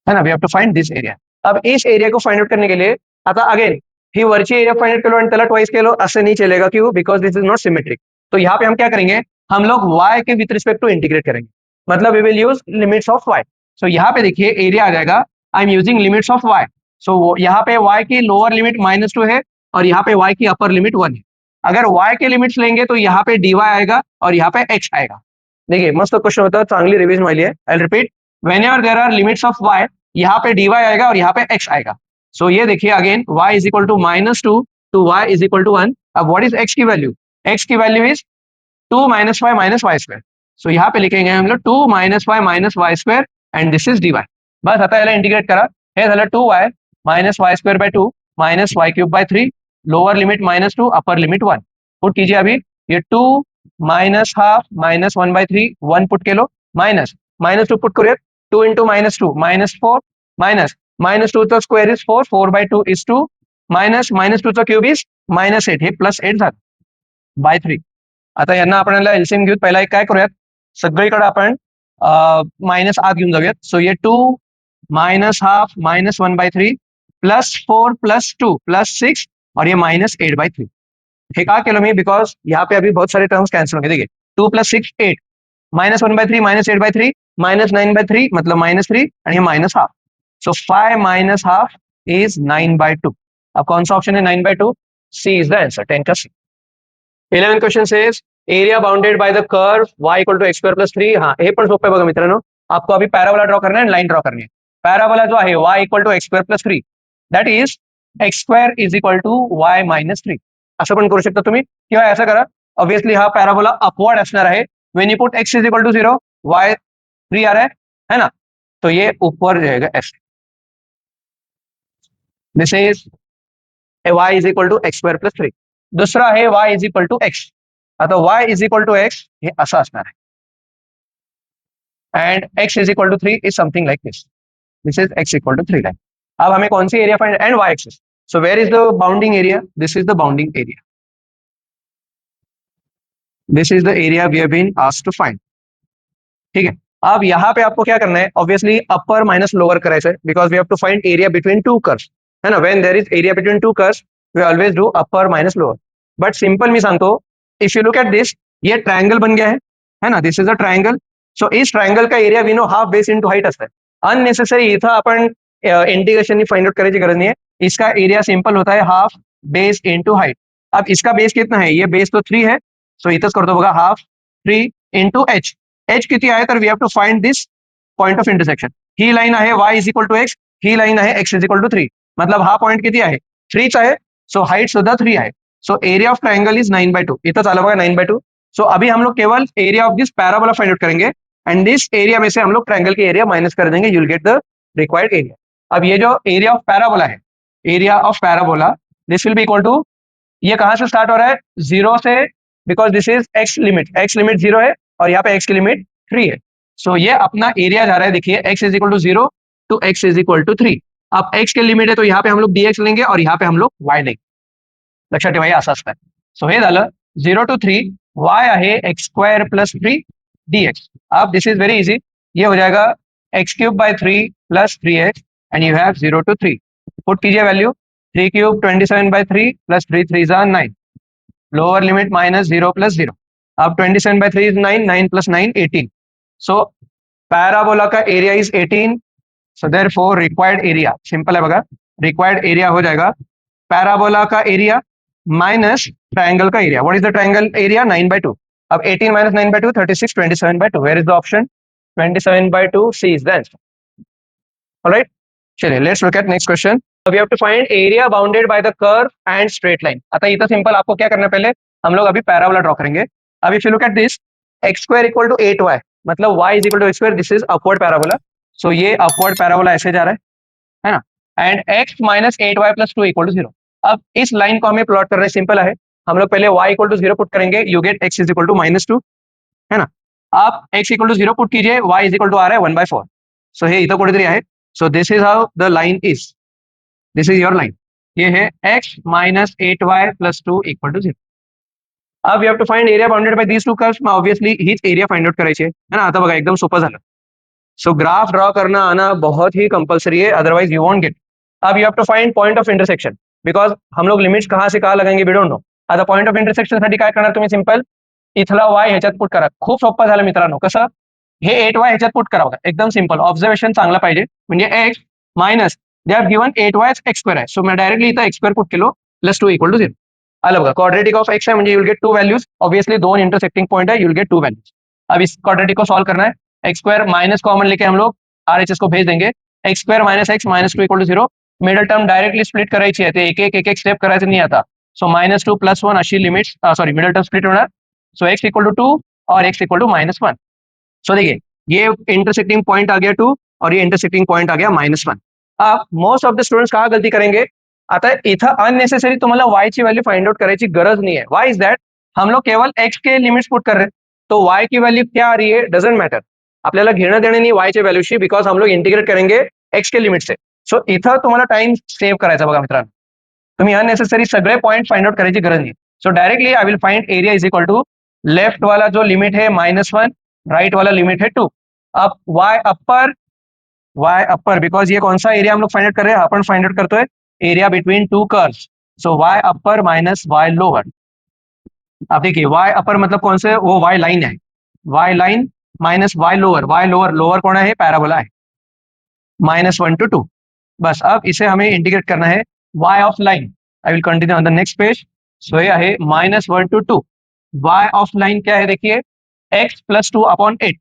है ना, we have to find this area. अब इस एरिया को फाइंड आउट करने के लिए आता अगेन ही वरची एरिया फाइंड आउट केलो आणि त्याला ट्वाइस केलो असं नहीं चलेगा. क्यों, because this is not symmetric. तो यहाँ पे हम क्या करेंगे, हम लोग y के विथ रिस्पेक्ट टू इंटीग्रेट करेंगे, मतलब we will use limits of y. So यहाँ पे देखिए एरिया आ जाएगा, I am using limits of y. So यहाँ पे y की लोअर लिमिट -2 है और यहाँ पे y की अपर लिमिट 1 है. अगर y के लिमिट्स लेंगे तो यहाँ पे dy आएगा और यहाँ पे x आएगा. देखिए मस्त क्वेश्चन होता है, चांगली रिवीजन वाली है. I repeat, whenever there are limits of y, यहाँ पे dy आएगा और यहाँ पे x आएगा. सो ये देखिए again y is equal to -2 to y is equal to 1. अब व्हाट इज x की वैल्यू, x की value is 2 - y - y square. So यहाँ पे लिखेंगे हम लोग 2 - y - y square and this is dy. बस आता याला इंटिग्रेट करा, हे झालं 2y - y square by 2 minus y cube by 3, lower limit -2 upper limit 1. Put कीजिए अभी, ये 2 माइनस हाफ माइनस 1/3 1 पुट केलो, माइनस -2 पुट करूया, 2 इंटू -2 -4 माइनस -2 चा स्क्वेअर इज 4, 4/2 इज 2 माइनस -2 चा क्यूब इज -8, हे +8 झालं बाय 3. आता यांना आपण एलसीएम घेऊन पहिला एक काय करूयात, सगळीकडे आपण माइनस आत घेऊन जाऊयात. सो ये 2 माइनस हाफ माइनस 1/3 +4 +2 +6 और ये -8/3. हे का केलं मी, बिकॉज यहाँ पे अभी बहुत सारे टर्म्स कैंसिल होंगे. देखिए 2 + 6 8, -1/3 -8/3 -9/3 मतलब -3 आणि हे -1/2. सो 5 -1/2 इज 9/2. अब कौन सा ऑप्शन है 9/2, सी इज द आंसर, 10 का C. 11 question says area bounded by the curve y equal to x² + 3. हाँ हे पण सोपं आहे बघा मित्रांनो. आपको अभी पॅराबोला ड्रॉ करना है, लाइन ड्रॉ करनी है. पॅराबोला जो आहे y equal to x² + 3, that is x² is equal to y - 3. असं पण करू शकता तुम्ही, किंवा असं करा, ऑब्वियसली हा पॅराबोला अपवर्ड असणार आहे. When you put x is equal to 0, y 3 आ रहा है ना, तो ये ऊपर जाएगा ऐसे. This is y is equal to x² + 3. दुसरा आहे y is equal to x. आता y is equal to x हे असं असणार आहे, and x is equal to 3 is something like this. This is x equal to 3 line. अब हमें कौन सी area find, and y axis. So where is the bounding area, this is the bounding area. This is the area we have been asked to find. ठीक है, अब यहाँ पे आपको क्या करना है, ऑब्वियसली अपर माइनस लोअर करायचं because we have to find area between two curves, है ना। When there is area between two curves we always do upper minus lower. But simple मी सांगतो, if you look at this, ये ट्रायंगल बन गया है ना, this is a triangle. So इस ट्रायंगल का area we know half base into height असतं, अननेसेसरी इथं आपण इंटिग्रेशन फाइंड आउट करायची गरज नहीं है। इसका एरिया सिंपल होता है हाफ बेस इंटू हाइट। अब इसका बेस कितना है, ये बेस तो 3 है, सो इथंच करतो बघा, हाफ 3 इंटू एच। एच किती आहे तर we have to find this point of intersection. ही लाईन आहे y is equal to x, ही लाईन आहे x इज इक्वल टू 3, मतलब हा पॉइंट किती आहे 3च आहे, सो हाइट सुद्धा 3 आहे। So area of triangle is 9/2, इथं आलं बघा 9/2। सो अभी हम लोग केवल area of this parabola find out करेंगे एंड दिस एरिया में से हम लोग ट्रायंगल के एरिया माइनस कर देंगे, you'll get the required area. अब ये जो एरिया ऑफ पैराबोला है, area of parabola, this will be equal to, ये कहां से स्टार्ट हो रहा है, 0 से, because this is x limit 0 है और यहाँ पे एक्स की लिमिट 3 है। सो ये अपना एरिया जा रहा है, देखिए x is equal to 0 to x is equal to 3। अब x के लिमिट है तो यहाँ पे हम लोग dx लेंगे और यहाँ पे हम लोग y लेंगे, लक्षात ठेवा, हे असं असतं। सो हे झालं 0 टू 3, y आहे x² प्लस 3 dx। अब दिस इज वेरी इजी, ये हो जाएगा x³/3 plus 3x and you have 0 to 3। Put कीजिए value, 3³ 27/3 plus 3 3 9, lower limit minus 0 plus 0। अब 27/3 इज 9, 9 प्लस 9 18। सो पैराबोला का area is 18, so therefore required area simple है बघा, रिक्वायर्ड एरिया हो जाएगा पैराबोला का एरिया माइनस ट्रायंगल का area. What is the triangle area, 9/2। अब 18 minus 9/2 36, 27/2, where is the option, 27/2, C is the answer. Alright, चलिए let's look at next question. We have to find area bounded by the curve and straight line. आता इतना सिंपल, आपको क्या करना है, पहले हम लोग अभी पैराबोला ड्रॉ करेंगे। अब if you look at this, x² equal to 8y, मतलब y is equal to x², this is upward parabola. सो ये अपवर्ड पैराबोला ऐसे जा रहा है ना, and x minus 8y plus 2 equal to 0। अब इस लाइन को हमें प्लॉट करना है, सिंपल है, हम लोग पहले y इक्वल टू 0 पुट करेंगे, you get x is equal to -2, है ना। आप x इक्वल टू 0 पुट कीजिए, y इज इक्वल टू आ रहा है 1/4। सो हे इथं कुठेतरी आहे, so this is how the line is, this is your line, ये है x minus 8y plus 2 equal to 0। अब we have to find area bounded by these two curves, mug obviously हीच एरिया फाइंड आउट करायची आहे, है ना। आता बघा एकदम सोपं झालं। सो ग्राफ ड्रॉ करना आना बहुत ही कंपलसरी है, अदरवाइज यू वोंट गेट। अब you have to find point of intersection, because हम लोग लिमिट्स कहाँ से कहाँ लगाएंगे वी डोंट नो। आता पॉइंट ऑफ इंटरसेक्शन साठी काय करणार तुम्ही, सिंपल इथला y ह्याच्यात पुट करा, खूप सोपं झालं मित्रांनो। कसं, हे 8y ह्याच्यात पुट करा बघा, एकदम सिंपल, ऑब्झर्वेशन चांगला पाहिजे, म्हणजे x minus they have given 8y x² आहे, सो मैं डायरेक्टली इथं x² पुट केलो प्लस 2 इक्वल टू 0। आलं बघा, क्वाड्रेटिक ऑफ x है, म्हणजे यूल गेट 2 वैल्यूज, ऑब्वियसली दोन इंटरसेक्टिंग पॉइंट है, यूल गेट 2 वैल्यूज। अब इस क्वाड्रेटिक को सॉल्व करना है, x² माइनस कॉमन लेके हम लोग RHS को भेज देंगे, x² minus x minus 2 equal to 0। Middle term directly split करायची आहे, ते एक एक स्टेप करायचं नाही आता। सो -2 प्लस 1 अशी limits, sorry middle term split होणार, सो x इक्वल टू 2 और x इक्वल टू -1। सो देखिए ये इंटरसेक्टिंग पॉइंट आ गया 2 और ये इंटरसेक्टिंग पॉइंट आ गया -1। अब मोस्ट ऑफ द स्टूडेंट्स कहाँ गलती करेंगे, आता इथं अननेसेसरी तुम्हाला y ची वैल्यू फाइंड आउट करायची गरज नहीं है। वाई इज दैट, हम लोग केवल x के लिमिट्स पुट कर रहे हैं, तो y की वैल्यू क्या आ रही है डजंट मैटर, आपल्याला घेणं देणं नाही y च्या व्हॅल्यूशी, बिकॉज हम लोग इंटिग्रेट करेंगे x के लिमिट से। सो इथं तुम्हाला टाइम सेव्ह करायचा बघा मित्रांनो, तुम्ही अननेसेसरी सगळे पॉइंट फाइंड आउट करायची गरज नहीं। So directly I will find area is equal to, left वाला जो लिमिट है -1, राइट वाला लिमिट है 2। अब y अपर बिकॉज ये कौन सा एरिया हम लोग फाइंड आउट कर रहे हैं, अपन फाइंड आउट करते हैं एरिया बिटवीन टू कर्व्स, सो y upper minus y lower. अब देखिए y अपर मतलब कौन से, वो y लाइन है, y line minus y lower, lower कौन है, पैराबोला है, -1 to 2। बस अब इसे हमें इंटीग्रेट करना है, y of line, I will continue on the next page. So ये है -1 to 2, y ऑफ लाइन क्या है, देखिए x plus 2 upon 8,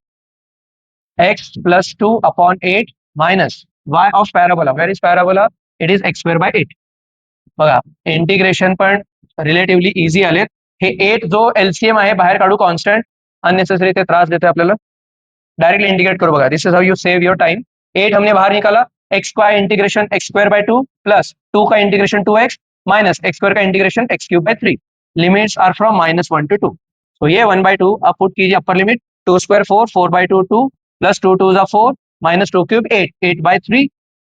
x plus 2 upon 8 minus y of parabola, where is parabola, it is x²/8। बघा इंटिग्रेशन पण रिलेटिव्हली इझी आलेत, हे 8 जो एलसीएम आहे बाहेर काढू कॉन्स्टंट, अननेसेसरी ते त्रास देते आपल्याला, डायरेक्टली इंटीग्रेट करो बघा, this is how you save your time. 8 हमने बाहर निकाला, x का इंटीग्रेशन x²/2 प्लस 2 का इंटीग्रेशन 2x माइनस x² का integration x³/3, limits are from -1 to 2। तो ये 1/2 आप पुट कीजिए upper limit, 2² 4, 4/2 2 plus 2 2 4 minus 2³ 8, 8/3,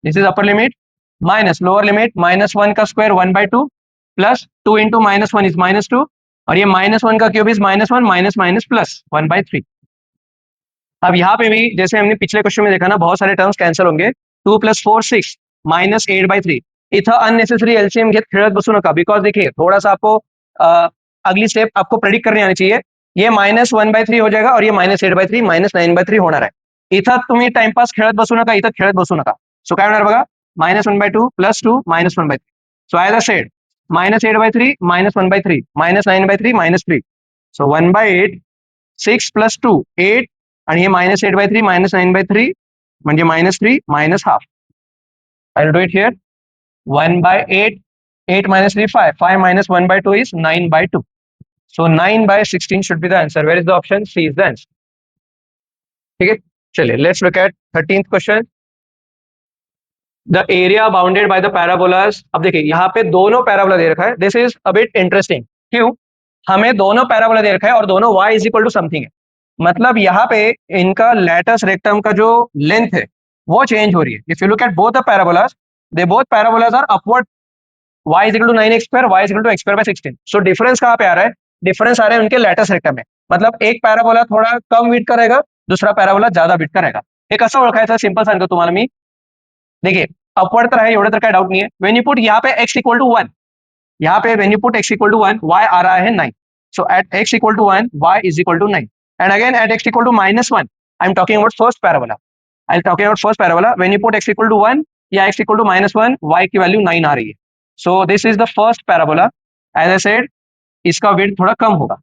this is upper limit, minus lower limit -1 का स्क्वायर 1/2 प्लस 2 इंटू -1 इज -2, और ये -1 का cube is -1 minus minus plus 1/3। अब यहाँ पे भी जैसे हमने पिछले क्वेश्चन में देखा ना, बहुत सारे टर्म्स कैंसिल होंगे। 2 + 4 6 माइनस 8/3। इथं अननेसेसरी एलसीएम घेत खेळत बसू नका, बिकॉज देखिए थोड़ा सा आपको अगली स्टेप आपको प्रेडिक्ट करने आनी चाहिए। ये -1/3 हो जाएगा और ये -8/3 -9/3 होणार आहे। इथं तुम्ही टाइमपास खेळत बसू नका, इथं खेळत बसू नका। सो काय होणार बघा, -1/2 + 2 -1/3। So as a said -8/3 -1/3 -9/3 -3। सो 1/8 6 + 2 8 आणि हे -8/3 -9/3 म्हणजे -3 -½ I'll do it here 1/8 8 - 3 5 5 - 1/2 is 9/2 so 9/16 should be the answer. Where is the option? C is the answer. ठीक है, चलिए let's look at 13th question. The area bounded by the parabolas. अब देखिए यहाँ पे दोनों पैराबोला दे रखा है. This is a bit interesting. क्यों? हमें दोनों पैराबोला दे रखा है और दोनों y is equal to something है। मतलब यहाँ पे इनका लेटस रेक्टम का जो लेंथ है वो चेंज हो रही है। If you look at both the parabolas, they both parabolas are upward. y is equal to 9x², y is equal to x²/16। So difference कहाँ पे आ रहा है? डिफरेंस आ रहा है उनके लेटस रेक्टम में। मतलब एक पैराबोला थोड़ा कम विड्थ का रहेगा, दूसरा पैराबोला ज्यादा विड्थ का रहेगा। हे कसं ओळखायचं? सिंपल सांगतो तुम्हाला मी। देखिए अपवर्ड तर आहे, एवढं तर काय डाउट नहीं है। व्हेन यू पुट यहाँ पे x इक्वल टू 1, यहाँ पे when you put x equal to 1, y आ रहा है 9। सो at x equal to 1, y is equal to 9। And again at x equal to -1, I am talking about first parabola. I am talking about first parabola. When you put x equal to 1 या x इक्वल टू -1, y की वैल्यू 9 आ रही है। So this is the first parabola. As I said, इसका विड्थ थोड़ा कम होगा।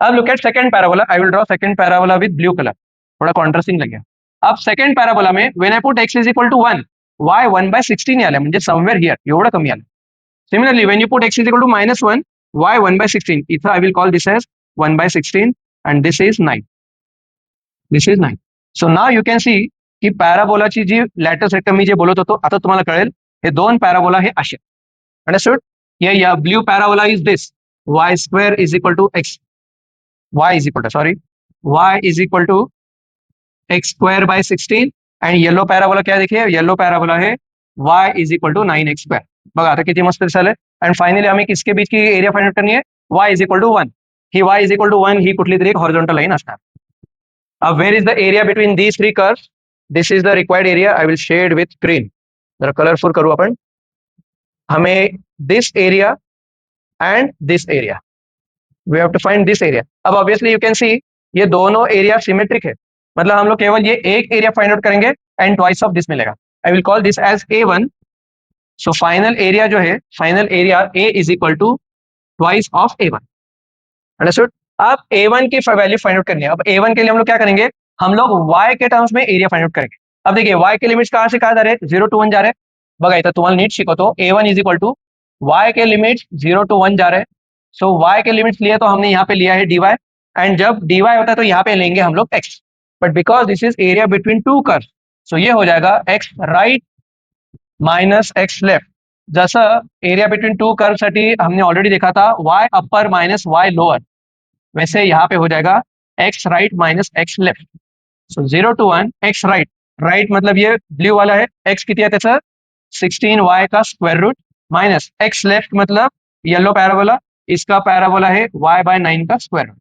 अब look at second parabola. I will draw second parabola with blue colour, थोड़ा कॉन्ट्रास्टिंग लगे। अब सेकंड पैराबोला में when I put x is equal to 1, y 1/16 आलं, म्हणजे समवेअर हियर एवढं कमी आलं। Similarly when you put x is equal to -1, y 1/16, इथं I will call this as 1/16 and this is 9। This is 9। So now you can see की पॅराबोलाची जी लॅटस रेक्टम मी जे बोलत होतो, आता तुम्हाला कळेल हे दोन पॅराबोला हे असे। अंडरस्टूड? या blue parabola is this y² is equal to x, y is equal to x²/16 and yellow parabola क्या देखिए, येलो पैराबोला है y is equal to 9x²। बघा आता किती मस्त दिसायलंय। एंड फायनली आम्ही किसके बीच की एरिया फाइंड आउट करनी है? y is equal to 1। He y is equal to 1 ही कुठली तरी एक हॉरिझॉन्टल लाईन असणार। अब where is the area between these three curves? This is the required area. I will shade with green, जरा कलरफुल करू आपण। हमें this area and this area, we have to find this area. अब ऑब्वियसली यू कैन सी ये दोनों एरिया सिमेट्रिक है, मतलब हम लोग केवल ये एक एरिया फाइंड आउट करेंगे एंड ट्वाइस ऑफ दिस मिलेगा। I will call this as A1। So final area जो है, final area A is equal to twice of A1। Understood? अब A1 की वैल्यू फाइंड आउट करनी है। अब A1 के लिए हम लोग क्या करेंगे? हम लोग y के टर्म्स में एरिया फाइंड आउट करेंगे। अब देखिए y के लिमिट्स कहाँ से कहाँ जा रहे हैं? 0 to 1 जा रहे हैं। बघा इथं तुम्हाला नीट शिकवतो, A1 is equal to y के लिमिट्स 0 to 1 जा रहे हैं। सो y के लिमिट्स लिए तो हमने यहाँ पे लिया है dy, एंड जब dy होता है तो यहाँ पे लेंगे हम लोग x। But because this is area between two curve, so ये हो जाएगा x right minus x left. जसं एरिया बिटवीन टू कर्व साठी हमने ऑलरेडी देखा था y upper minus y lower, वैसे यहाँ पे हो जाएगा x right minus x left. So 0 to 1 x right, right मतलब ये ब्लू वाला है, x किती आहे त्याचं 16y का square root minus x left मतलब येलो पैराबोला, इसका पैराबोला है y/9 का स्क्वायर रूट।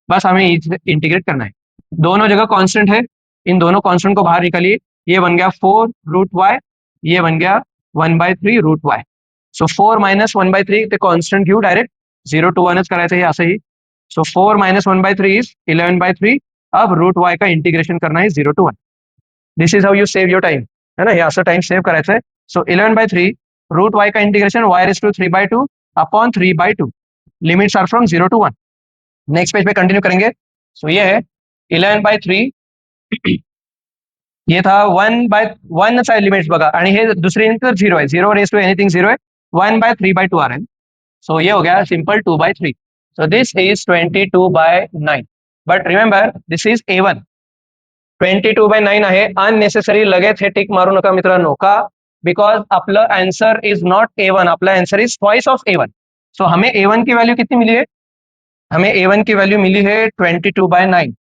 बस हमें इंटीग्रेट करना है। दोनों जगह कांस्टेंट है, इन दोनों कांस्टेंट को बाहर निकालिए। ये बन गया 4√y, ये बन गया 1/3√y। सो 4 - 1/3 ते कांस्टेंट घेऊ डायरेक्ट, 0 to 1च करायचं हे असंही। सो 4 - 1/3 इज 11/3। अब √y का इंटीग्रेशन करना है 0 to 1। This is how you save your time, है ना? हे असं टाइम सेव करायचं आहे। सो 11/3 √y का integration y⁵3/2 upon 3/2। Limits are from 0 to 1। Next page पे कंटिन्यू करेंगे। सो ये है 11/3 ये था 1/1 चा लिमिट्स बघा, आणि हे दुसरी तर 0 आहे, 0 रेज टू एनीथिंग 0 आहे, 1/3/2 आ रहा है। सो ये हो गया simple 2/3। So this is 22/9। But remember this is A1, 22/9 आहे। अननेसेसरी लगेच हे टिक मारू नका मित्रांनो, का? बिकॉज आपलं आंसर इज नॉट A1, आपला answer is twice of A1। सो हमें A1 की वैल्यू कितनी मिली है? हमें A1 की वैल्यू मिली है 22/9।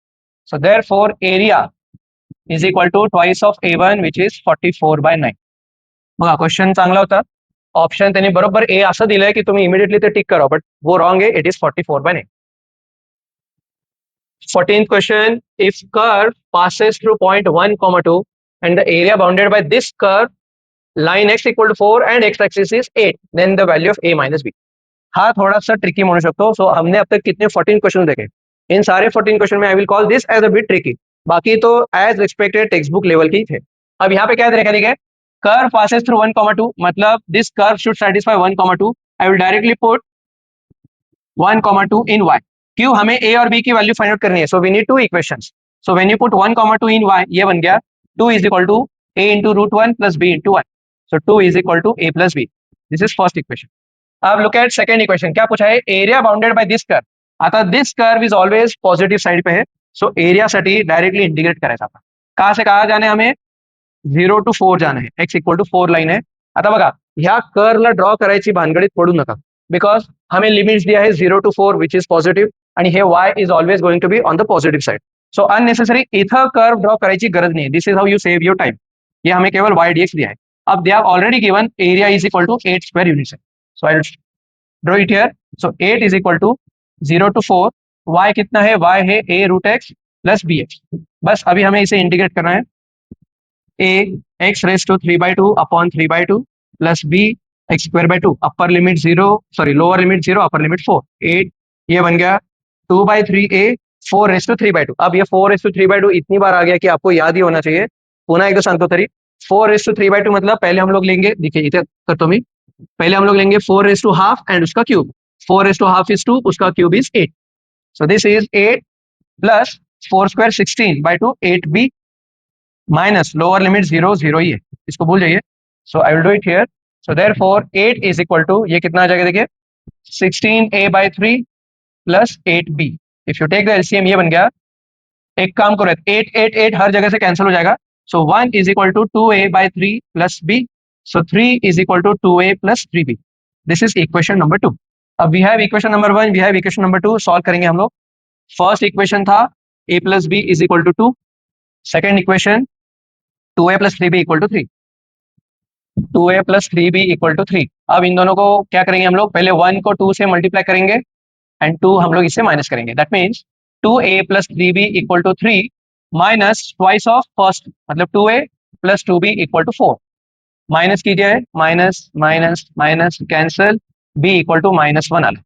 So therefore area is equal to twice of A1 which is 44/9। बघा क्वेश्चन चांगला होता। ऑप्शन त्यांनी बरोबर ए असं दिलंय की तुम्ही इमिडिएटली ते टिक करा, बट वो रॉन्ग आहे. It is 44/9. 14th question, if curve passes through point 1, 2 and the area bounded by this curve line x equal to 4 and x axis is 8, then the value of a minus b. हाँ थोड़ा सा ट्रिकी म्हणू शकतो. सो हमने अब तक कितने 14 क्वेश्चन देखे. इन सारे 14 क्वेश्चन में I will call this as a bit tricky. बाकी तो as expected text book level के ही थे. अब यहाँ पे क्या देखा दिया है, कर्व पासेस थ्रू 1, 2 मतलब this curve should satisfy 1, 2. I will directly put 1, 2 in y. क्यों हमें a और b की वैल्यू फाइंड आउट करनी है. So we need two equations. So when you put 1, 2 in y, ये बन गया 2 is equal to a into √1 plus b into 1. So 2 is equal to a plus b. This is first equation. अब लुक एट सेकंड इक्वेशन. क्या पूछा है, area bounded by this curve. आता this curve is always positive side पे है. सो एरिया साठी डायरेक्टली इंटिग्रेट करायचा आपण. कहाँ से कहा जाने हमें 0 to 4 जाणं आहे. x इक्वल टू 4 लाईन आहे. आता बघा ह्या कर्वला ड्रॉ करायची भानगडीत पडू नका, बिकॉज हमें लिमिट्स दिया है 0 to 4 विच इज पॉझिटिव्ह आणि हे y is always going to be on the positive side. So unnecessary इथं कर्व ड्रॉ करायची गरज नाही. This is how you save your time. ये हमें केवल y dx दिया है. अब they have already given area is equal to 8 square units है. So I will draw it here. So 8 is equal to 0 to 4. y कितना है, y है a root x plus b x. बस अभी हमें इसे इंटीग्रेट करना है. a x raise to 3/2 upon 3/2 plus b x square by 2. Upper limit 0, sorry lower limit 0, upper limit 4. 8 ये बन गया 2/3a 4 रेस टू 3/2. अब ये 4 रेस टू 3/2 इतनी बार आ गया कि आपको याद ही होना चाहिए. पुन्हा एकदा सांगतो तरी 4 रेस टू 3/2 मतलब पहले हम लोग लेंगे, देखिए इधर करतो मी, पहले हम लोग लेंगे 4 रेस टू हाफ एंड उसका cube. 4 raise to half is 2, उसका cube is 8. So this is 8 plus 4 square 16/2 8b minus lower limit 0 0 ही है, इसको भूल जाइए. So I will do it here. So therefore 8 is equal to, ये कितना आ जाएगा देखिए 16a/3 plus 8b. If you take the LCM ये बन गया, एक काम करो 8 8 8 हर जगह से कैंसिल हो जाएगा. So 1 is equal to 2a/3 plus b. So 3 is equal to 2a plus 3b. This is equation number 2. अब we have equation number 1, we have equation number 2. Solve करेंगे हम लोग. फर्स्ट इक्वेशन था a plus b is equal to 2. Second equation 2a plus 3b equal to 3. 2a plus 3b equal to 3. अब इन दोनों को क्या करेंगे हम लोग, पहले 1 को 2 से मल्टीप्लाई करेंगे एंड 2 हम लोग इससे माइनस करेंगे. That means 2a plus 3b equal to 3 minus twice of first, मतलब 2a plus 2b equal to 4. Minus कीजिए, minus minus minus cancel, b equal to -1 आलं.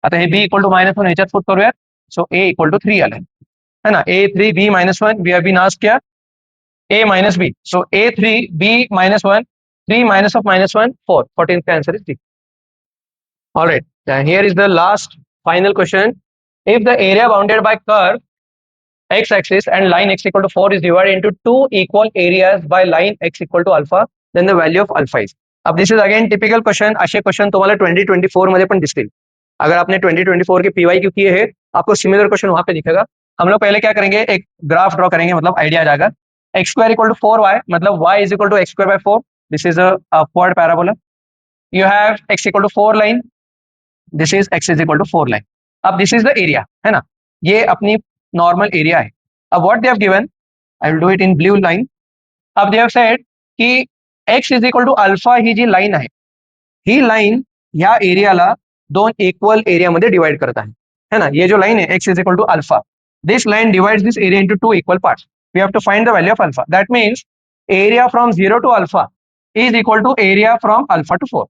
आता हे b इक्वल टू -1 ह्याच्यात पुट करूयात. सो a इक्वल टू 3 आलं है ना. a3 b -1 we have been asked क्या, a minus b. So a3 b minus 1, 3 minus of -1 4. 14th का answer is D. All right. Then here is the last final question. If the area bounded by curve x-axis and line x equal to 4 is divided into two equal areas by line x equal to alpha, then the value of alpha is. अब this is again typical question. असे क्वेश्चन तुम्हाला 2024 मध्ये पण दिसतील. अगर आपने 2024 के PYQ किए हैं, आपको सिमिलर क्वेश्चन वहां पे दिखेगा. हम लोग पहले क्या करेंगे, एक ग्राफ ड्रॉ करेंगे, मतलब आइडिया आ जाएगा. x square equal to 4y, मतलब y is equal to x square by 4. This is a upward parabola. You have x equal to 4 line. This is x is equal to 4 line. अब this is the area, है ना. ये अपनी नॉर्मल एरिया है. अब what they have given, I will do it in blue line. अब they have said कि x is equal to alpha ही जी लाइन आहे, ही लाइन ह्या एरियाला दोन इक्वल एरियामध्ये डिवाइड करत है ना. ये जो लाइन है x is equal to alpha, this line divides this area into two equal parts. We have to find the value of alpha. That means area from 0 to alpha is equal to area from alpha to 4.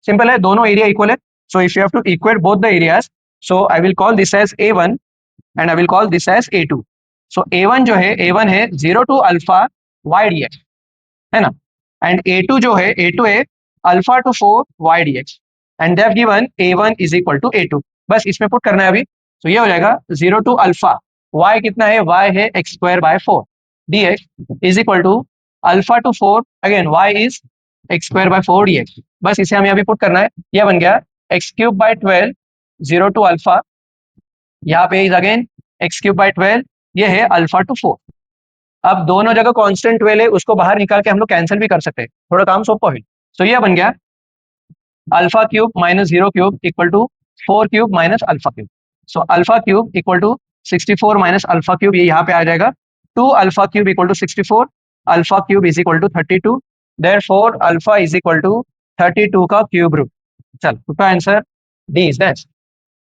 Simple है, दोनों area equal है. So if you have to equate both the areas, so I will call this as A1 and I will call this as A2. So A1 जो है, A1 है 0 to alpha y dx, है ना. And A2 जो है, A2 है alpha to 4 y dx. And they have given A1 is equal to A2. बस इसमें पुट करना है अभी. तो ये हो जाएगा 0 to alpha y कितना है, y है x square by 4 dx is equal to alpha to 4, again y is x square by 4 dx. बस इसे हमें अभी पुट करना है. यह बन गया x cube by 12 0 to alpha, यहाँ पे is again x cube by 12, ये है अल्फा टू 4. अब दोनों जगह कांस्टेंट 12 है, उसको बाहर निकाल के हम लोग कैंसिल भी कर सकते हैं, थोड़ा काम सौंपा है. तो यह बन गया alpha cube minus 0 cube equal to 4 cube minus alpha cube. So alpha cube equal to 64 minus alpha cube, ये यहाँ पे आ जाएगा 2 alpha cube equal to 64, alpha cube is equal to 32. Therefore alpha is equal to 32 का क्यूब रूट। चल, उसका answer D is that.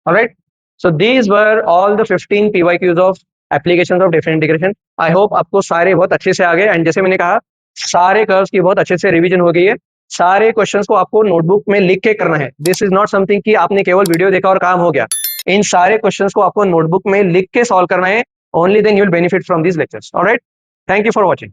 Alright, so these were all the 15 PYQs of applications of different integration. I hope आपको सारे बहुत अच्छे से आ गए, एंड जैसे मैंने कहा सारे कर्व्स की बहुत अच्छे से रिवीजन हो गई है। सारे क्वेश्चंस को आपको नोटबुक में लिख के करना है। दिस इज नॉट समथिंग कि आपने केवल वीडियो देखा और काम हो गया। इन सारे क्वेश्चंस को आपको नोटबुक में लिख के सॉल्व करना है। Only then you will benefit from these lectures. Alright, thank you for watching.